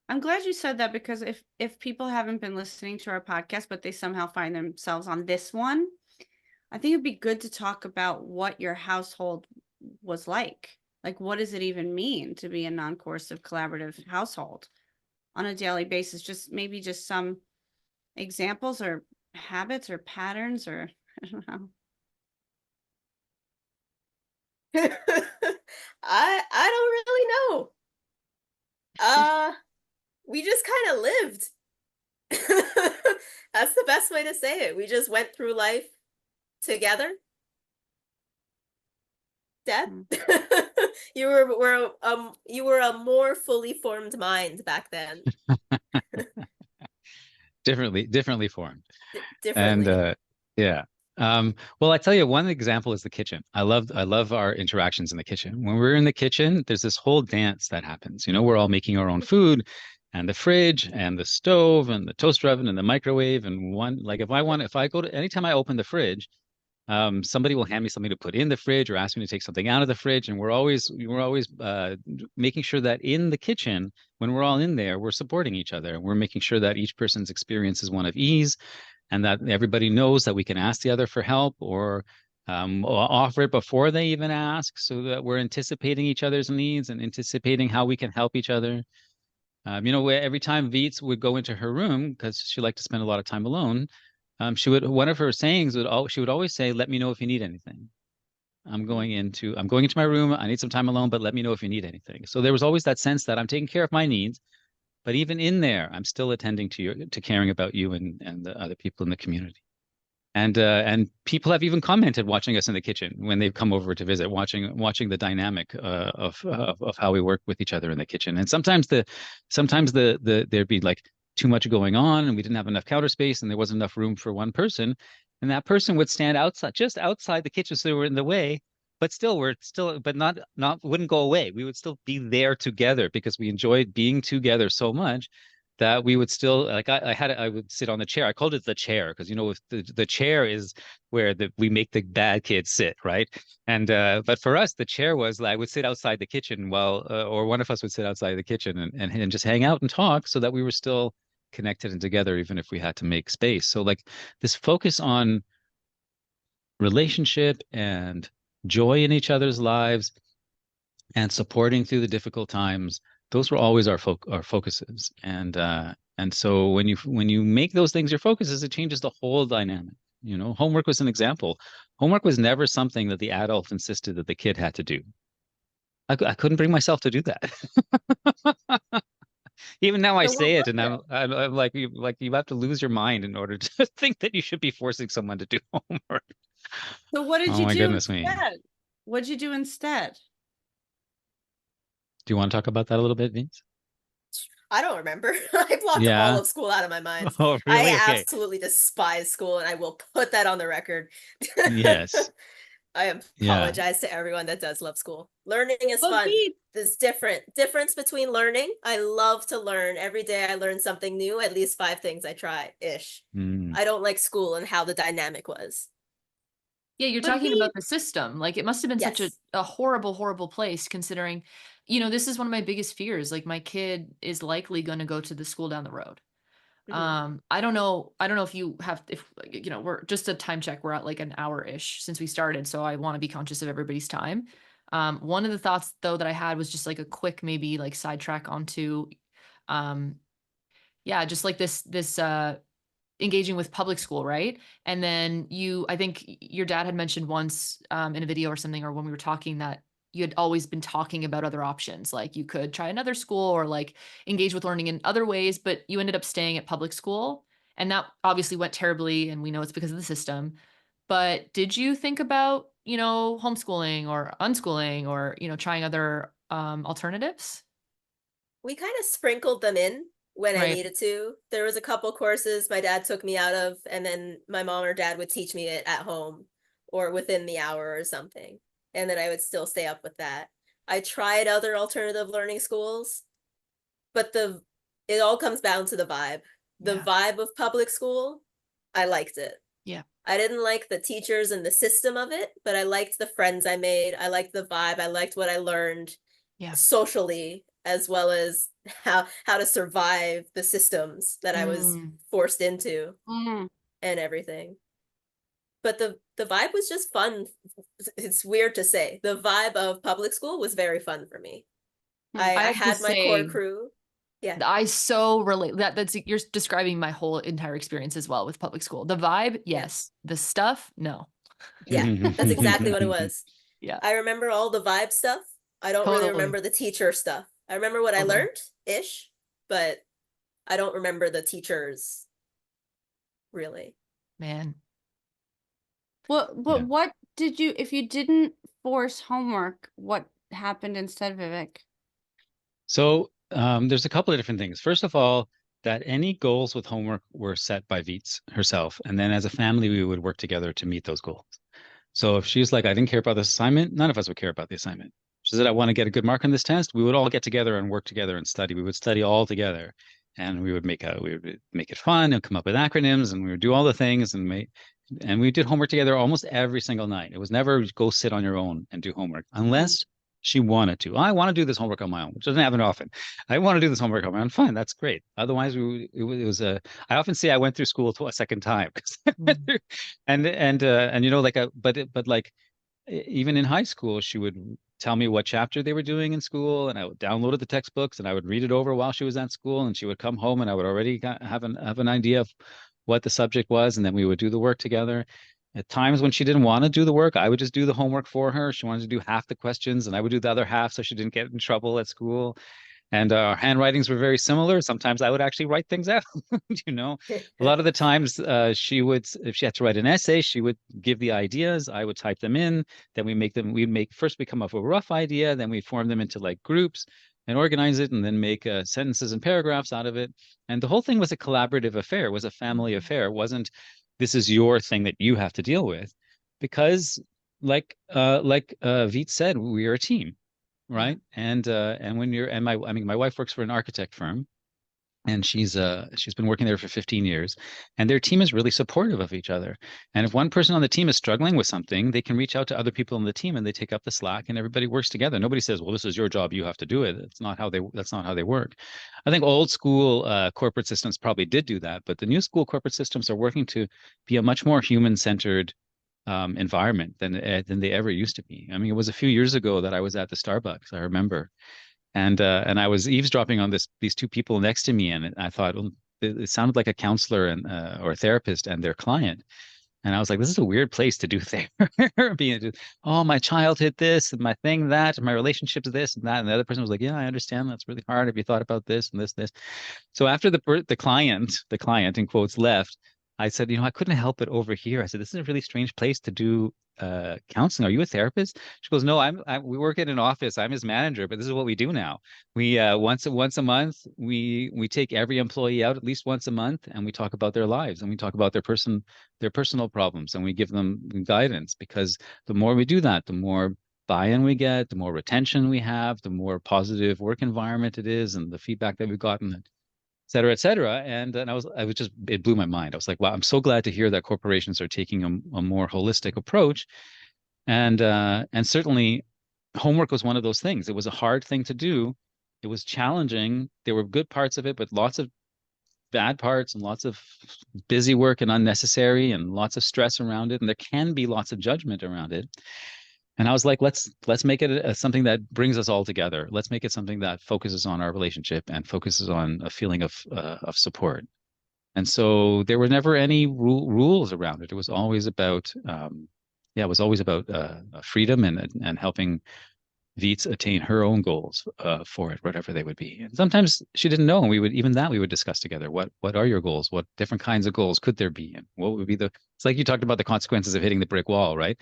I'm glad you said that, because if people haven't been listening to our podcast, but they somehow find themselves on this one, I think it'd be good to talk about what your household was like. Like, what does it even mean to be a non-coercive collaborative household on a daily basis? Just maybe just some examples or habits or patterns, or I don't know. I don't really know. We just kind of lived. That's the best way to say it. We just went through life together. Dad, you were a more fully formed mind back then. differently formed. Differently. And yeah. Well, I tell you, one example is the kitchen. I love our interactions in the kitchen. When we're in the kitchen, there's this whole dance that happens. You know, we're all making our own food, and the fridge and the stove and the toaster oven and the microwave. And anytime I open the fridge, somebody will hand me something to put in the fridge or ask me to take something out of the fridge, and we're always making sure that in the kitchen, when we're all in there, we're supporting each other. We're making sure that each person's experience is one of ease, and that everybody knows that we can ask the other for help, or offer it before they even ask, so that we're anticipating each other's needs and anticipating how we can help each other. Every time Veets would go into her room, because she liked to spend a lot of time alone, one of her sayings she would always say, "Let me know if you need anything. I'm going into my room. I need some time alone, but let me know if you need anything." So there was always that sense that I'm taking care of my needs, but even in there, I'm still attending to caring about you and the other people in the community. And people have even commented watching us in the kitchen when they've come over to visit, watching the dynamic of how we work with each other in the kitchen. And sometimes there'd be like too much going on, and we didn't have enough counter space, and there wasn't enough room for one person, and that person would stand outside, just outside the kitchen, so they were in the way. But not wouldn't go away. We would still be there together because we enjoyed being together so much that we would still, like, I would sit on the chair. I called it the chair because the chair is where we make the bad kids sit, right? And but for us, the chair was, I would sit outside the kitchen while or one of us would sit outside the kitchen and just hang out and talk, so that we were still connected and together, even if we had to make space. So like this focus on relationship and joy in each other's lives and supporting through the difficult times, those were always our focuses. And so when you make those things your focuses, it changes the whole dynamic. Homework was an example. Homework was never something that the adult insisted that the kid had to do. I couldn't bring myself to do that. Even now I say it, and I'm like, you have to lose your mind in order to think that you should be forcing someone to do homework. So what did you my do goodness instead? me. What'd you do instead? Do you want to talk about that a little bit, Vince? I don't remember. I blocked all of school out of my mind. Oh, really? I Okay. absolutely despise school, and I will put that on the record. Yes. I apologize to everyone that does love school. Learning is fun. There's difference between learning. I love to learn. Every day I learn something new, at least 5 things I try ish. I don't like school and how the dynamic was. Yeah, you're talking about the system. Like, it must have been such a horrible, horrible place, considering, this is one of my biggest fears. Like, my kid is likely going to go to the school down the road. I don't know if we're just a time check. We're at like an hour-ish since we started. So I want to be conscious of everybody's time. One of the thoughts though that I had was just like a quick, maybe like sidetrack onto, just like this engaging with public school, right? And then I think your dad had mentioned once in a video or something, or when we were talking, that you had always been talking about other options. Like you could try another school or like engage with learning in other ways, but you ended up staying at public school. And that obviously went terribly. And we know it's because of the system. But did you think about, homeschooling or unschooling or, trying other alternatives? We kind of sprinkled them in when I needed to. There was a couple courses my dad took me out of, and then my mom or dad would teach me it at home or within the hour or something. And then I would still stay up with that. I tried other alternative learning schools, but it all comes down to the vibe. The vibe of public school, I liked it. Yeah. I didn't like the teachers and the system of it, but I liked the friends I made. I liked the vibe. I liked what I learned socially, as well as how to survive the systems that I was forced into and everything. But the vibe was just fun. It's weird to say. The vibe of public school was very fun for me. I had my core crew. Yeah. I so relate that's you're describing my whole entire experience as well with public school. The vibe, yes. The stuff, no. Yeah, that's exactly what it was. Yeah. I remember all the vibe stuff. I don't really remember the teacher stuff. I remember what I learned-ish, but I don't remember the teachers really. Man. Well, but what did you, if you didn't force homework, what happened instead, Vivek? So there's a couple of different things. First of all, that any goals with homework were set by Veets herself. And then as a family, we would work together to meet those goals. So if she's like, I didn't care about this assignment, none of us would care about the assignment. She said, I want to get a good mark on this test. We would all get together and work together and study. We would study all together, and we would make it fun and come up with acronyms, and we would do all the things and and we did homework together almost every single night. It was never go sit on your own and do homework unless she wanted to. I want to do this homework on my own, which doesn't happen often. I want to do this homework on my own. Fine, that's great. Otherwise, it was a. I often say I went through school a second time because I went through, and you know, like but like even in high school, she would tell me what chapter they were doing in school, and I would download the textbooks and I would read it over while she was at school, and she would come home and I would already have an idea of what the subject was, and then we would do the work together. At times when she didn't want to do the work, I would just do the homework for her. She wanted to do half the questions and I would do the other half so she didn't get in trouble at school. And our handwritings were very similar. Sometimes I would actually write things out. You know, a lot of the times she would, if she had to write an essay, she would give the ideas. I would type them in. Then first we come up with a rough idea. Then we form them into like groups and organize it, and then make sentences and paragraphs out of it. And the whole thing was a collaborative affair. It was a family affair. It wasn't, this is your thing that you have to deal with, because like Veets said, we are a team. Right. And when you're, and my wife works for an architect firm, and she's been working there for 15 years, and their team is really supportive of each other. And if one person on the team is struggling with something, they can reach out to other people on the team and they take up the slack and everybody works together. Nobody says, well, this is your job, you have to do it. That's not how they work. I think old school corporate systems probably did do that, but the new school corporate systems are working to be a much more human-centered environment than they ever used to be. I mean, it was a few years ago that I was at the Starbucks, I remember, and I was eavesdropping on these two people next to me, and I thought, well, it sounded like a counselor and or a therapist and their client, and I was like, this is a weird place to do therapy. Oh, my child hit this, and my thing that, and my relationship's this and that, and the other person was like, yeah, I understand, that's really hard. Have you thought about this and this? So after the client in quotes left, I said, you know, I couldn't help it over here. I said, this is a really strange place to do counseling. Are you a therapist? She goes, no, we work in an office. I'm his manager, but this is what we do now. We once a month, we take every employee out at least once a month, and we talk about their lives, and we talk about their personal problems, and we give them guidance, because the more we do that, the more buy-in we get, the more retention we have, the more positive work environment it is, and the feedback that we've gotten, et cetera, et cetera. And it blew my mind. I was like, wow, I'm so glad to hear that corporations are taking a more holistic approach. And certainly homework was one of those things. It was a hard thing to do. It was challenging. There were good parts of it, but lots of bad parts and lots of busy work and unnecessary and lots of stress around it. And there can be lots of judgment around it. And I was like, let's make it something that brings us all together. Let's make it something that focuses on our relationship and focuses on a feeling of support. And so there were never any rules around it. It was always about, freedom and helping Veets attain her own goals for it, whatever they would be. And sometimes she didn't know, and we would discuss together. What are your goals? What different kinds of goals could there be? And what would be it's like you talked about the consequences of hitting the brick wall, right?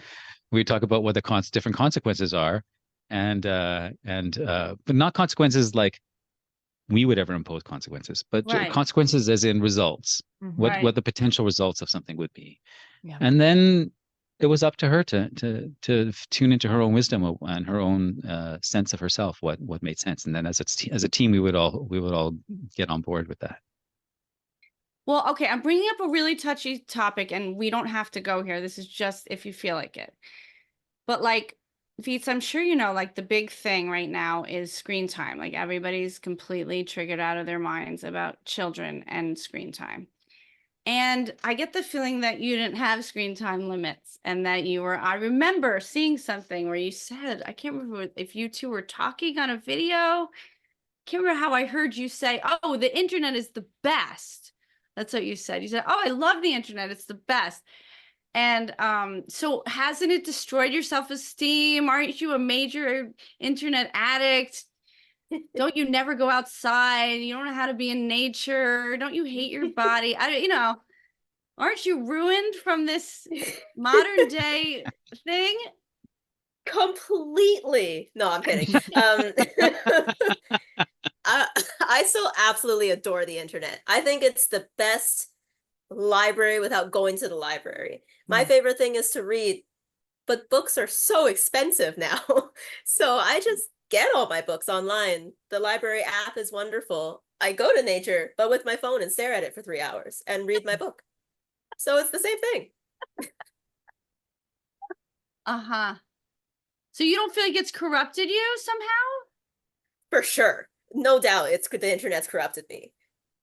We talk about what the different consequences are, but not consequences like we would ever impose consequences, but consequences as in results, what the potential results of something would be. Yeah. And then it was up to her to tune into her own wisdom and her own sense of herself, what made sense. And then as a team, we would all get on board with that. Well, okay, I'm bringing up a really touchy topic, and we don't have to go here. This is just if you feel like it. But like, Veets, I'm sure you know, like the big thing right now is screen time. Like everybody's completely triggered out of their minds about children and screen time. And I get the feeling that you didn't have screen time limits, and that I remember seeing something where you said, I can't remember if you two were talking on a video. I can't remember how I heard you say, oh, the internet is the best. That's what you said. You said, oh, I love the internet. It's the best. And so hasn't it destroyed your self-esteem? Aren't you a major internet addict? Don't you never go outside? You don't know how to be in nature. Don't you hate your body? Aren't you ruined from this modern day thing? Completely. No, I'm kidding. I still absolutely adore the internet. I think it's the best library without going to the library. My favorite thing is to read, but books are so expensive now. So I just get all my books online. The library app is wonderful. I go to nature, but with my phone, and stare at it for 3 hours and read my book. So it's the same thing. Uh-huh. So you don't feel like it's corrupted you somehow? For sure. No doubt the internet's corrupted me.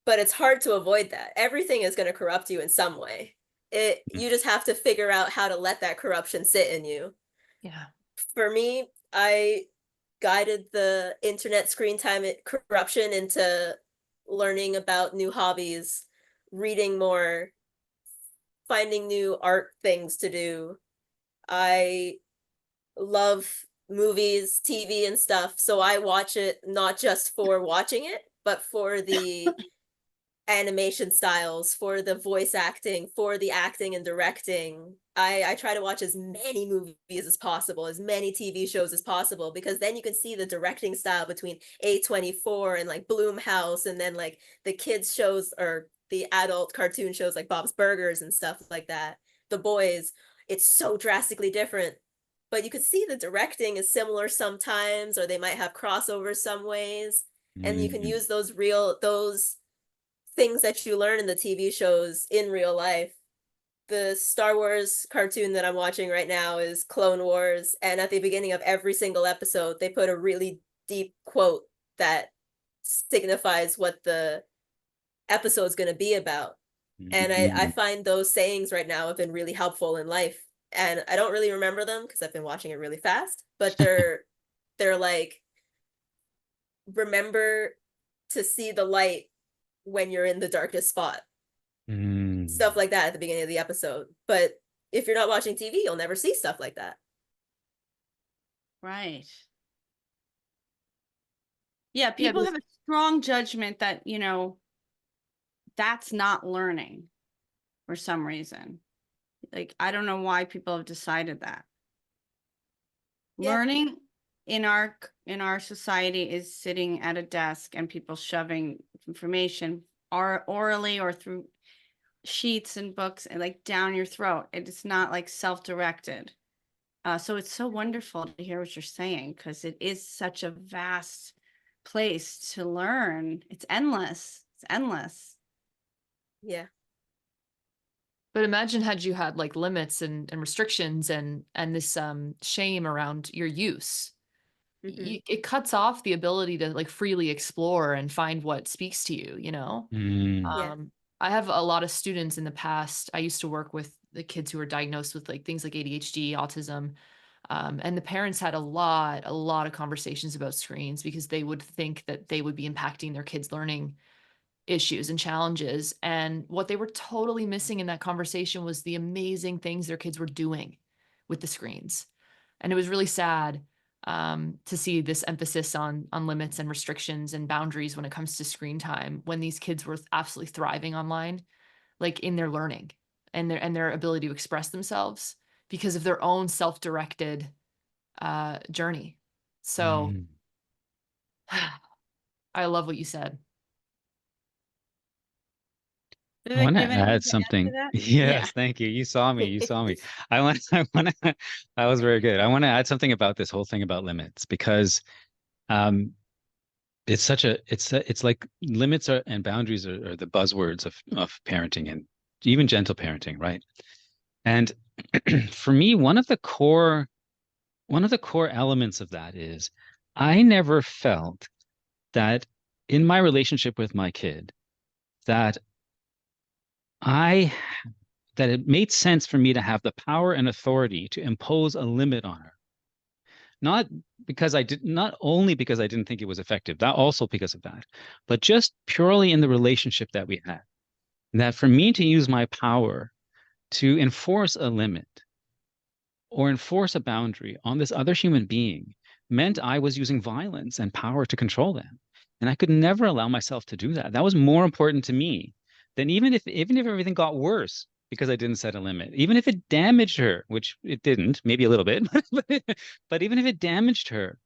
But it's hard to avoid that. Everything is going to corrupt you in some way. You just have to figure out how to let that corruption sit in you. Yeah. For me, I guided the internet screen time corruption into learning about new hobbies, reading more, finding new art things to do. I love movies, TV, and stuff, so I watch it not just for watching it, but for the animation styles, for the voice acting, for the acting and directing. I try to watch as many movies as possible, as many TV shows as possible, because then you can see the directing style between A24 and like Bloomhouse, and then like the kids shows or the adult cartoon shows like Bob's Burgers and stuff like that. The Boys, it's so drastically different. But you could see the directing is similar sometimes, or they might have crossovers some ways. And you can use those things that you learn in the TV shows in real life. The Star Wars cartoon that I'm watching right now is Clone Wars, and at the beginning of every single episode, they put a really deep quote that signifies what the episode's going to be about. And I find those sayings right now have been really helpful in life. And I don't really remember them because I've been watching it really fast, but they're like, remember to see the light when you're in the darkest spot. Stuff like that at the beginning of the episode. But if you're not watching TV, you'll never see stuff like that. Right. Yeah, people have a strong judgment that, that's not learning for some reason. Like, I don't know why people have decided that. Yeah. Learning in our society is sitting at a desk and people shoving information orally or through sheets and books and like down your throat. It's not like self-directed. So it's so wonderful to hear what you're saying, because it is such a vast place to learn. It's endless. It's endless. Yeah. But imagine had you had like limits and restrictions and this shame around your use. It cuts off the ability to like freely explore and find what speaks to you, Yeah. I have a lot of students in the past. I used to work with the kids who were diagnosed with like things like ADHD, autism. And the parents had a lot of conversations about screens because they would think that they would be impacting their kids' learning issues and challenges. And what they were totally missing in that conversation was the amazing things their kids were doing with the screens. And it was really sad to see this emphasis on limits and restrictions and boundaries when it comes to screen time, when these kids were absolutely thriving online, like in their learning and their ability to express themselves because of their own self-directed journey. So I love what you said. I want to add something. Yes, thank you. You saw me. You saw me. That was very good. I want to add something about this whole thing about limits, because it's like limits and boundaries are the buzzwords of parenting, and even gentle parenting, right? And for me, one of the core elements of that is I never felt that in my relationship with my kid that it made sense for me to have the power and authority to impose a limit on her. Not only because I didn't think it was effective, that also because of that, but just purely in the relationship that we had. That for me to use my power to enforce a limit or enforce a boundary on this other human being meant I was using violence and power to control them. And I could never allow myself to do that. That was more important to me than even if everything got worse because I didn't set a limit, even if it damaged her, which it didn't, maybe a little bit, but even if it damaged her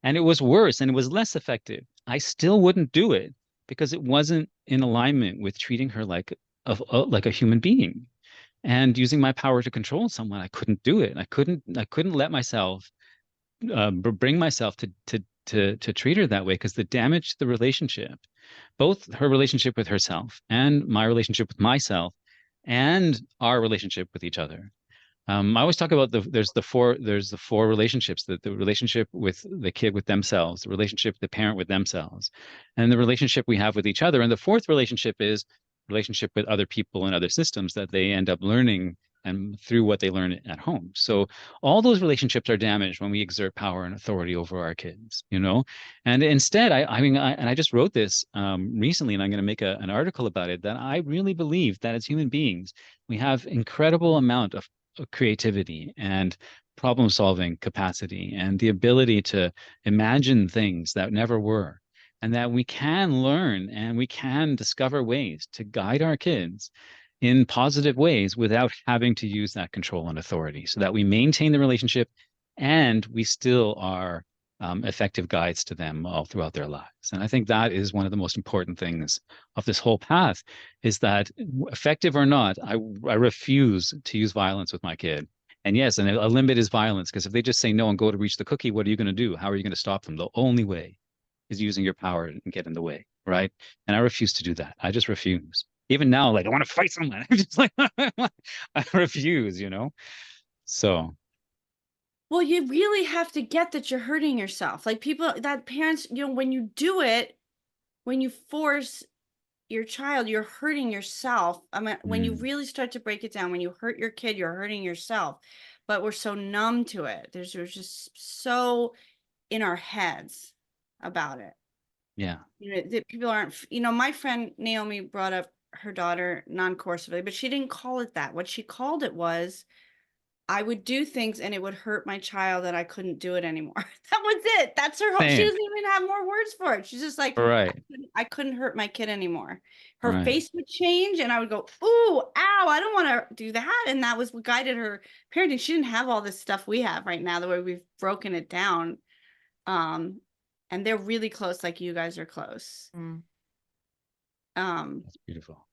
and it was worse and it was less effective, I still wouldn't do it because it wasn't in alignment with treating her like a human being. And using my power to control someone, I couldn't do it. I couldn't let myself bring myself to treat her that way, because the damage to the relationship, both her relationship with herself and my relationship with myself, and our relationship with each other. I always talk about there's the four relationships, the relationship with the kid with themselves, the relationship with the parent with themselves, and the relationship we have with each other. And the fourth relationship is relationship with other people and other systems that they end up learning and through what they learn at home. So all those relationships are damaged when we exert power and authority over our kids, you know? And instead, I just wrote this recently, and I'm going to make an article about it, that I really believe that as human beings, we have incredible amount of creativity and problem solving capacity and the ability to imagine things that never were, and that we can learn and we can discover ways to guide our kids in positive ways without having to use that control and authority, so that we maintain the relationship and we still are effective guides to them all throughout their lives. And I think that is one of the most important things of this whole path, is that effective or not, I refuse to use violence with my kid. And yes, and a limit is violence, because if they just say no and go to reach the cookie, what are you going to do? How are you going to stop them? The only way is using your power and get in the way, right? And I refuse to do that. I just refuse. Even now, like, I want to fight someone. I'm just like, I refuse, you know? So Well, you really have to get that you're hurting yourself. Like people, that parents, when you do it, when you force your child, you're hurting yourself. I mean, when you really start to break it down, when you hurt your kid, you're hurting yourself. But we're so numb to it. We're just so in our heads about it. yeah. That people aren't, my friend Naomi brought up her daughter non-coercively, but she didn't call it that. What she called it was, I would do things and it would hurt my child and I couldn't do it anymore. That was it. That's her whole, she Same. doesn't even have more words for it. She's just like, Right. I couldn't hurt my kid anymore. Her Right. face would change and I would go, ooh, ow, I don't want to do that. And that was what guided her parenting. She didn't have all this stuff we have right now, the way we've broken it down. And they're really close, like you guys are close. That's beautiful.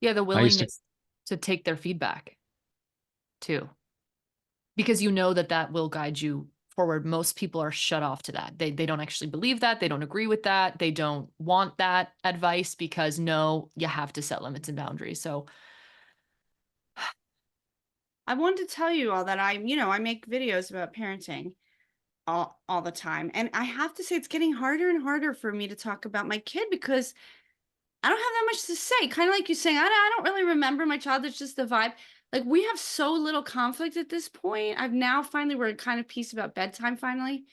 Yeah, the willingness to take their feedback too, because you know that will guide you forward. Most people are shut off to that. They don't actually believe that. They don't agree with that. They don't want that advice, because no, you have to set limits and boundaries. So I wanted to tell you all that I make videos about parenting all the time. And I have to say, it's getting harder and harder for me to talk about my kid, because I don't have that much to say. Kind of like you saying, I don't really remember my child. It's just the vibe. Like, we have so little conflict at this point. We're kind of peace about bedtime finally.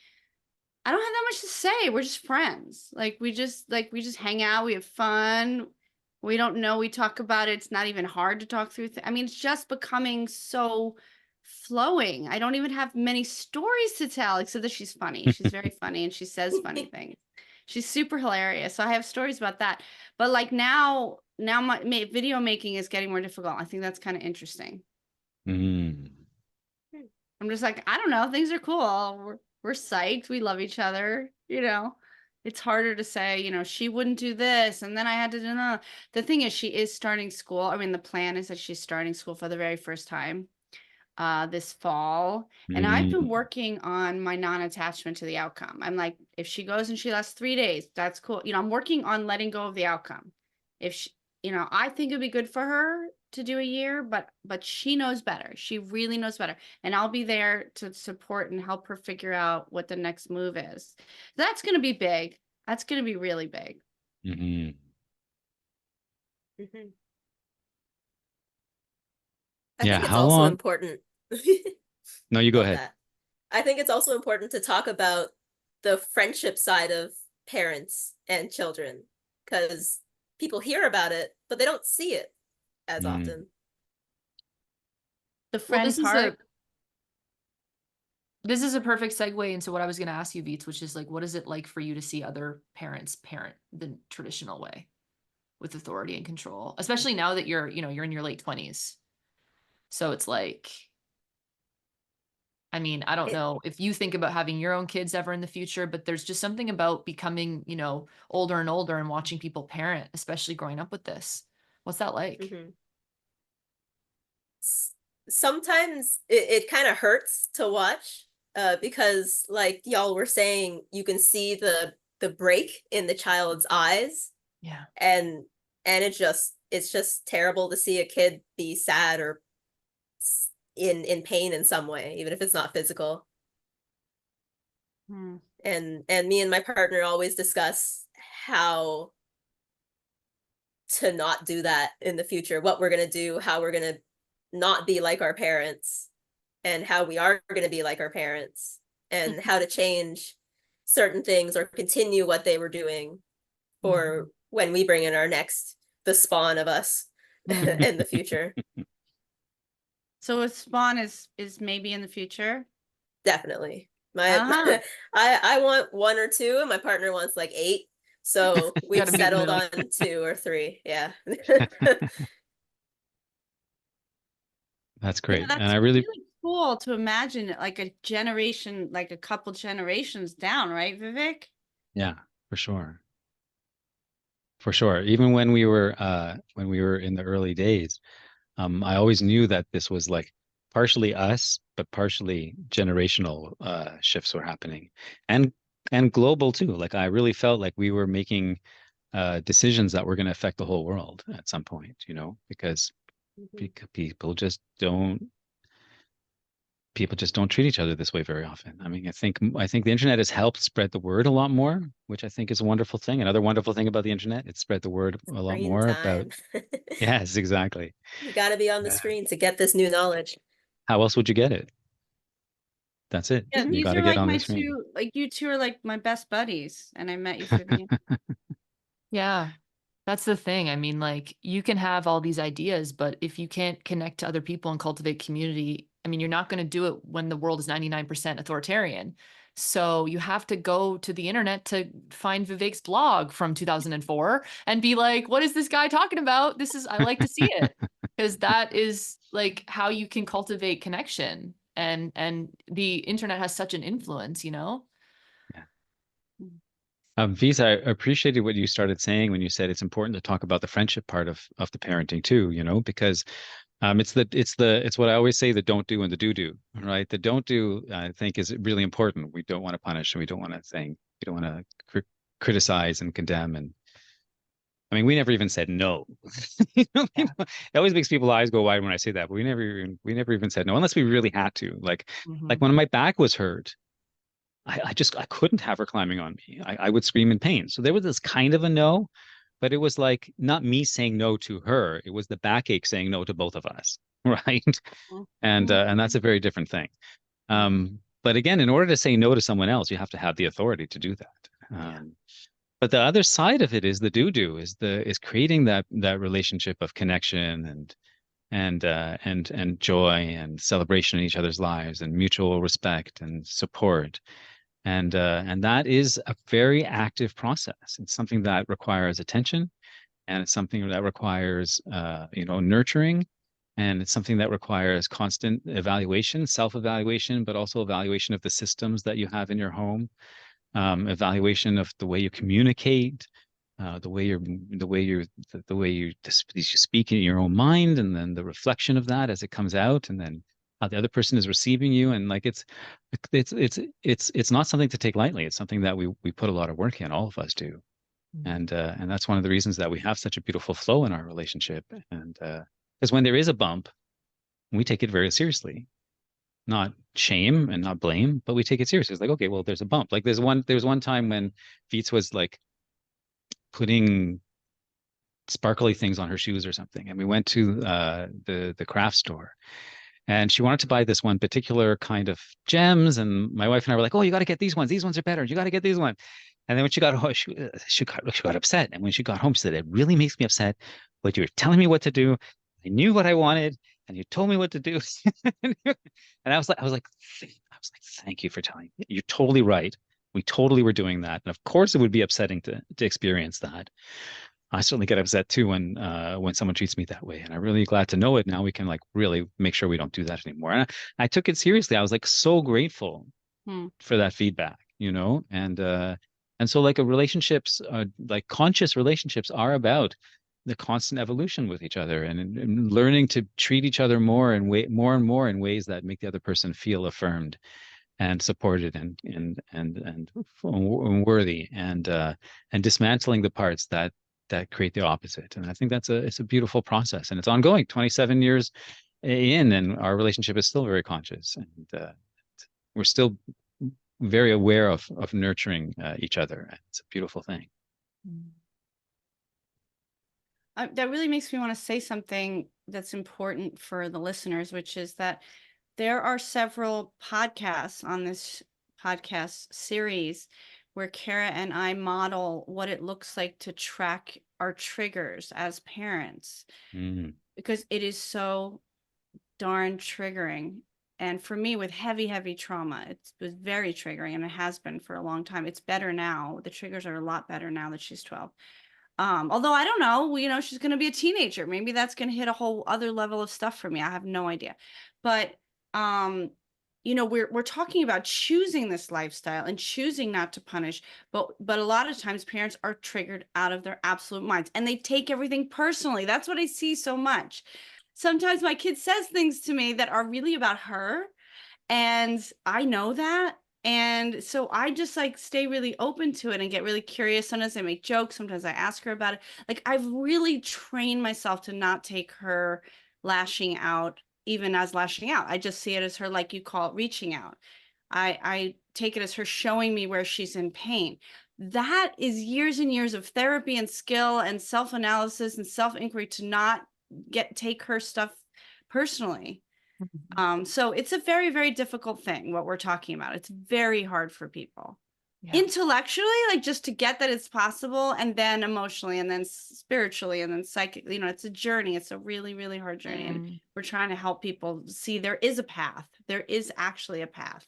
I don't have that much to say. We're just friends. Like, we just hang out. We have fun. We don't know. We talk about it. It's not even hard to talk through. I mean, it's just becoming so flowing. I don't even have many stories to tell, except that she's funny. She's very funny and she says funny things. She's super hilarious. So I have stories about that. But like now my video making is getting more difficult. I think that's kind of interesting. I'm just like, I don't know. Things are cool. We're psyched. We love each other. It's harder to say, she wouldn't do this. And then I had to do that. The thing is, she is starting school. I mean, the plan is that she's starting school for the very first time this fall. And I've been working on my non-attachment to the outcome. I'm like, if she goes and she lasts 3 days, that's cool. I'm working on letting go of the outcome. If she, I think it'd be good for her to do a year, but she knows better. She really knows better. And I'll be there to support and help her figure out what the next move is. That's going to be big. That's going to be really big. I think it's also important. No, you go ahead. I think it's also important to talk about the friendship side of parents and children, because people hear about it, but they don't see it as often. The friend part. This is a perfect segue into what I was going to ask you, Veets, which is like, what is it like for you to see other parents parent the traditional way with authority and control, especially now that you're in your late 20s? So it's like, I mean, I don't know if you think about having your own kids ever in the future, but there's just something about becoming, older and older and watching people parent, especially growing up with this. What's that like? Sometimes it kind of hurts to watch, because like y'all were saying, you can see the break in the child's eyes. Yeah. And it it's just terrible to see a kid be sad or in pain in some way, even if it's not physical. Hmm. And me and my partner always discuss how to not do that in the future, what we're going to do, how we're going to not be like our parents, and how we are going to be like our parents, and how to change certain things or continue what they were doing for when we bring in the spawn of us in the future. So a spawn is maybe in the future. Definitely. Uh-huh. I want 1 or 2, and my partner wants like 8. So we've Gotta meet in the settled middle. on 2 or 3. Yeah. That's Yeah, great. that's And I really, really cool to imagine it like a generation, like a couple generations down, right, Vivek? yeah, for sure. For sure. Even when we were in the early days, I always knew that this was like partially us, but partially generational shifts were happening. And global too. Like I really felt like we were making decisions that were going to affect the whole world at some point, because people just don't treat each other this way very often. I mean, I think the internet has helped spread the word a lot more, which I think is a wonderful thing. Another wonderful thing about the internet, it spread the word a lot Screen more about, time. yes, exactly. You got to be on the Yeah. screen to get this new knowledge. How else would you get it? That's it. Yeah, You these got to are get like on my the screen. two, like you two are like my best buddies, and I met you through the Yeah. That's the thing. I mean, like, you can have all these ideas, but if you can't connect to other people and cultivate community, I mean, you're not going to do it when the world is 99% authoritarian. So you have to go to the internet to find Vivek's blog from 2004 and be like, what is this guy talking about? I like to see it. Because that is like how you can cultivate connection. And the internet has such an influence, you know? Yeah. Visa, I appreciated what you started saying when you said it's important to talk about the friendship part of the parenting too, because it's what I always say, the don't do and the do, right? The don't do, I think, is really important. We don't want to punish, and we don't want to we don't want to criticize and condemn. And I mean, we never even said no. Yeah. It always makes people's eyes go wide when I say that, but we never even said no unless we really had to. Like when my back was hurt, I couldn't have her climbing on me. I would scream in pain. So there was this kind of a no, but it was like not me saying no to her. It was the backache saying no to both of us, right? And that's a very different thing. But again, in order to say no to someone else, you have to have the authority to do that. But the other side of it is the do is creating that relationship of connection and joy and celebration in each other's lives and mutual respect and support. And that is a very active process. It's something that requires attention, and it's something that requires nurturing, and it's something that requires constant evaluation, self-evaluation, but also evaluation of the systems that you have in your home, evaluation of the way you communicate, the way you speak in your own mind, and then the reflection of that as it comes out, and then how the other person is receiving you. And like it's not something to take lightly. It's something that we put a lot of work in, all of us do. And that's one of the reasons that we have such a beautiful flow in our relationship. And because when there is a bump, we take it very seriously, not shame and not blame, but we take it seriously. It's like, okay, well, there's a bump. Like there was one time when Veets was like putting sparkly things on her shoes or something, and we went to the craft store, and she wanted to buy this one particular kind of gems, and my wife and I were like, oh, you got to get these ones are better, you got to get these ones. And then when she got home, she got upset, and when she got home, she said, it really makes me upset, but you were telling me what to do. I knew what I wanted, and you told me what to do. And I was like, thank you for telling me. You're totally right. We totally were doing that. And of course it would be upsetting to experience that. I certainly get upset too when someone treats me that way. And I'm really glad to know it. Now we can like really make sure we don't do that anymore. And I took it seriously. I was like so grateful for that feedback, and so like relationships, like conscious relationships are about the constant evolution with each other, and learning to treat each other more and more in ways that make the other person feel affirmed and supported and worthy, and dismantling the parts that that create the opposite. And I think it's a beautiful process, and it's ongoing. 27 years in, and our relationship is still very conscious, and we're still very aware of nurturing each other. It's a beautiful thing. That really makes me want to say something that's important for the listeners, which is that there are several podcasts on this podcast series where Cara and I model what it looks like to track our triggers as parents, because it is so darn triggering. And for me, with heavy trauma, it was very triggering, and it has been for a long time. It's better now. The triggers are a lot better now that she's 12. Although I don't know, she's going to be a teenager. Maybe that's going to hit a whole other level of stuff for me. I have no idea. But, we're talking about choosing this lifestyle and choosing not to punish. But a lot of times parents are triggered out of their absolute minds, and they take everything personally. That's what I see so much. Sometimes my kid says things to me that are really about her, and I know that. And so I just stay really open to it and get really curious. Sometimes I make jokes. Sometimes I ask her about it. I've really trained myself to not take her lashing out even as lashing out. I just see it as her, like you call it, reaching out. I take it as her showing me where she's in pain. That is years and years of therapy and skill and self-analysis and self-inquiry to not take her stuff personally. So it's a very, very difficult thing, what we're talking about. It's very hard for people. Yeah. Intellectually, just to get that it's possible, and then emotionally, and then spiritually, and then psychically, it's a journey. It's a really, really hard journey. And we're trying to help people see there is a path. There is actually a path.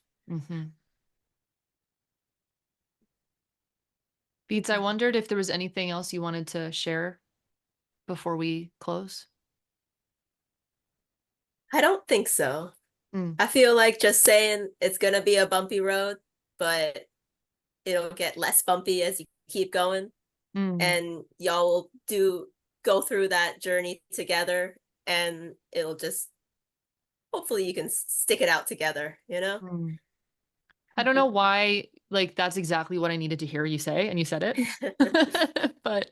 Veets, I wondered if there was anything else you wanted to share before we close. I don't think so. I feel like just saying it's going to be a bumpy road, but it'll get less bumpy as you keep going. And y'all will go through that journey together, and it'll just, hopefully you can stick it out together, I don't know why, that's exactly what I needed to hear you say, and you said it. But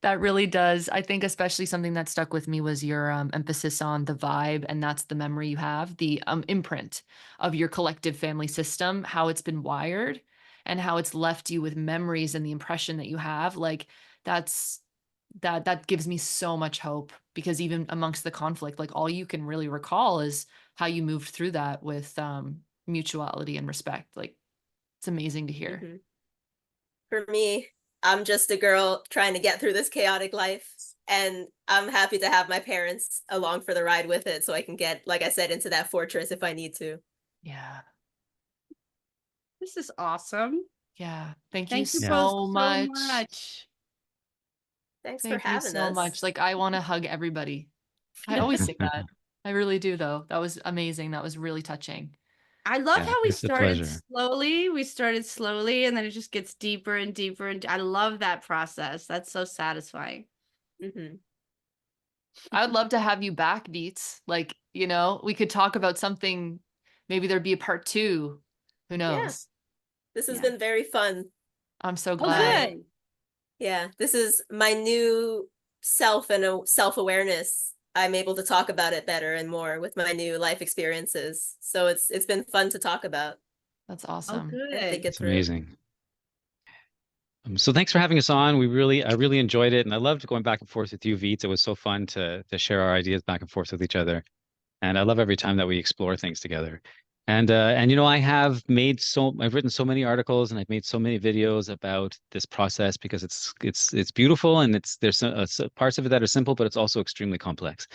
that really does. I think especially something that stuck with me was your emphasis on the vibe, and that's the memory you have, the imprint of your collective family system, how it's been wired, and how it's left you with memories and the impression that you have. That gives me so much hope, because even amongst the conflict, all you can really recall is how you moved through that with mutuality and respect. It's amazing to hear. For me, I'm just a girl trying to get through this chaotic life, and I'm happy to have my parents along for the ride with it, so I can get, like I said, into that fortress if I need to. Yeah. This is awesome. Yeah. Thank you you so much. Thanks for having us. Thank you so much. I want to hug everybody. I always say that. I really do, though. That was amazing. That was really touching. I love how we started slowly. We started slowly, and then it just gets deeper and deeper. And I love that process. That's so satisfying. I would love to have you back, Veets. We could talk about something. Maybe there'd be a part 2. Who knows? Yeah. This has been very fun. I'm so glad. Good. Yeah, this is my new self and self-awareness. I'm able to talk about it better and more with my new life experiences. So it's been fun to talk about. That's awesome. Oh, good. Think it's amazing. So thanks for having us on. I really enjoyed it, and I loved going back and forth with you, Veets. It was so fun to share our ideas back and forth with each other, and I love every time that we explore things together. And I've written so many articles, and I've made so many videos about this process, because it's beautiful, and there's parts of it that are simple, but it's also extremely complex.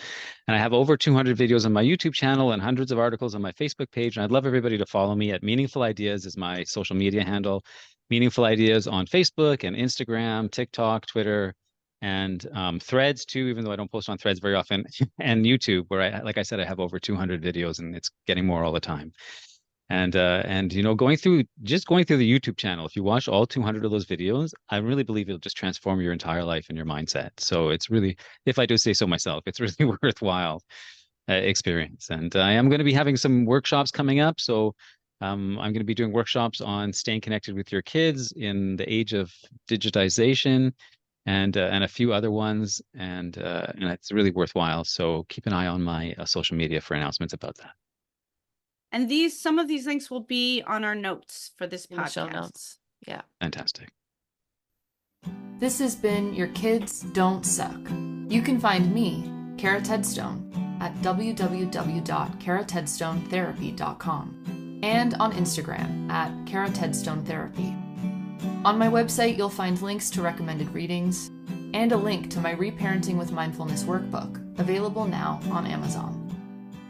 And I have over 200 videos on my YouTube channel and hundreds of articles on my Facebook page. And I'd love everybody to follow me at Meaningful Ideas is my social media handle. Meaningful Ideas on Facebook and Instagram, TikTok, Twitter, and Threads too, even though I don't post on Threads very often, and YouTube, where like I said, I have over 200 videos, and it's getting more all the time. And going through the YouTube channel, if you watch all 200 of those videos, I really believe it'll just transform your entire life and your mindset. So it's really, if I do say so myself, it's really worthwhile experience. And I am going to be having some workshops coming up. So I'm going to be doing workshops on staying connected with your kids in the age of digitization, and a few other ones, and it's really worthwhile. So keep an eye on my social media for announcements about that. And some of these links will be on our notes for this In the podcast. show notes. Yeah. Fantastic. This has been Your Kids Don't Suck. You can find me, Cara Tedstone, at www.caratedstonetherapy.com and on Instagram at Cara Tedstone Therapy. On my website, you'll find links to recommended readings and a link to my Reparenting with Mindfulness workbook, available now on Amazon.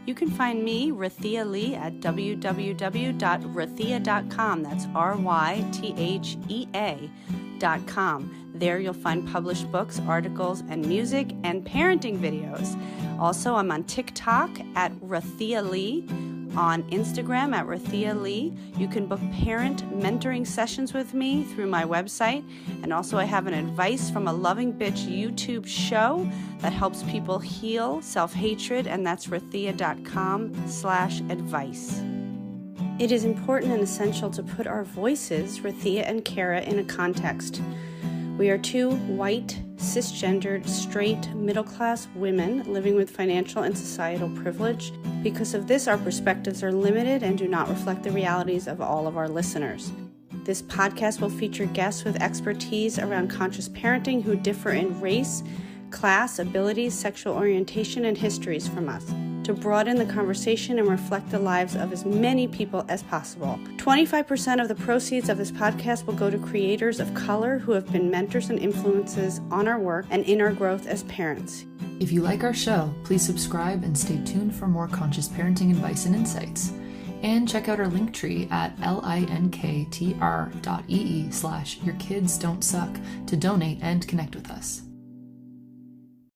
You can find me, Rythea Lee, at www.rythea.com. That's RYTHEA.com. There you'll find published books, articles, and music and parenting videos. Also, I'm on TikTok at Rythea Lee, on Instagram at Rythea Lee. You can book parent mentoring sessions with me through my website. And also I have an Advice from a Loving Bitch YouTube show that helps people heal self-hatred, and that's rythea.com/advice. It is important and essential to put our voices, Rythea and Cara, in a context. We are two white, cisgendered, straight, middle-class women living with financial and societal privilege. Because of this, our perspectives are limited and do not reflect the realities of all of our listeners. This podcast will feature guests with expertise around conscious parenting who differ in race, class, abilities, sexual orientation, and histories from us, to broaden the conversation and reflect the lives of as many people as possible. 25% of the proceeds of this podcast will go to creators of color who have been mentors and influences on our work and in our growth as parents. If you like our show, please subscribe and stay tuned for more conscious parenting advice and insights. And check out our link tree at linktr.ee/yourkidsdon'tsuck to donate and connect with us.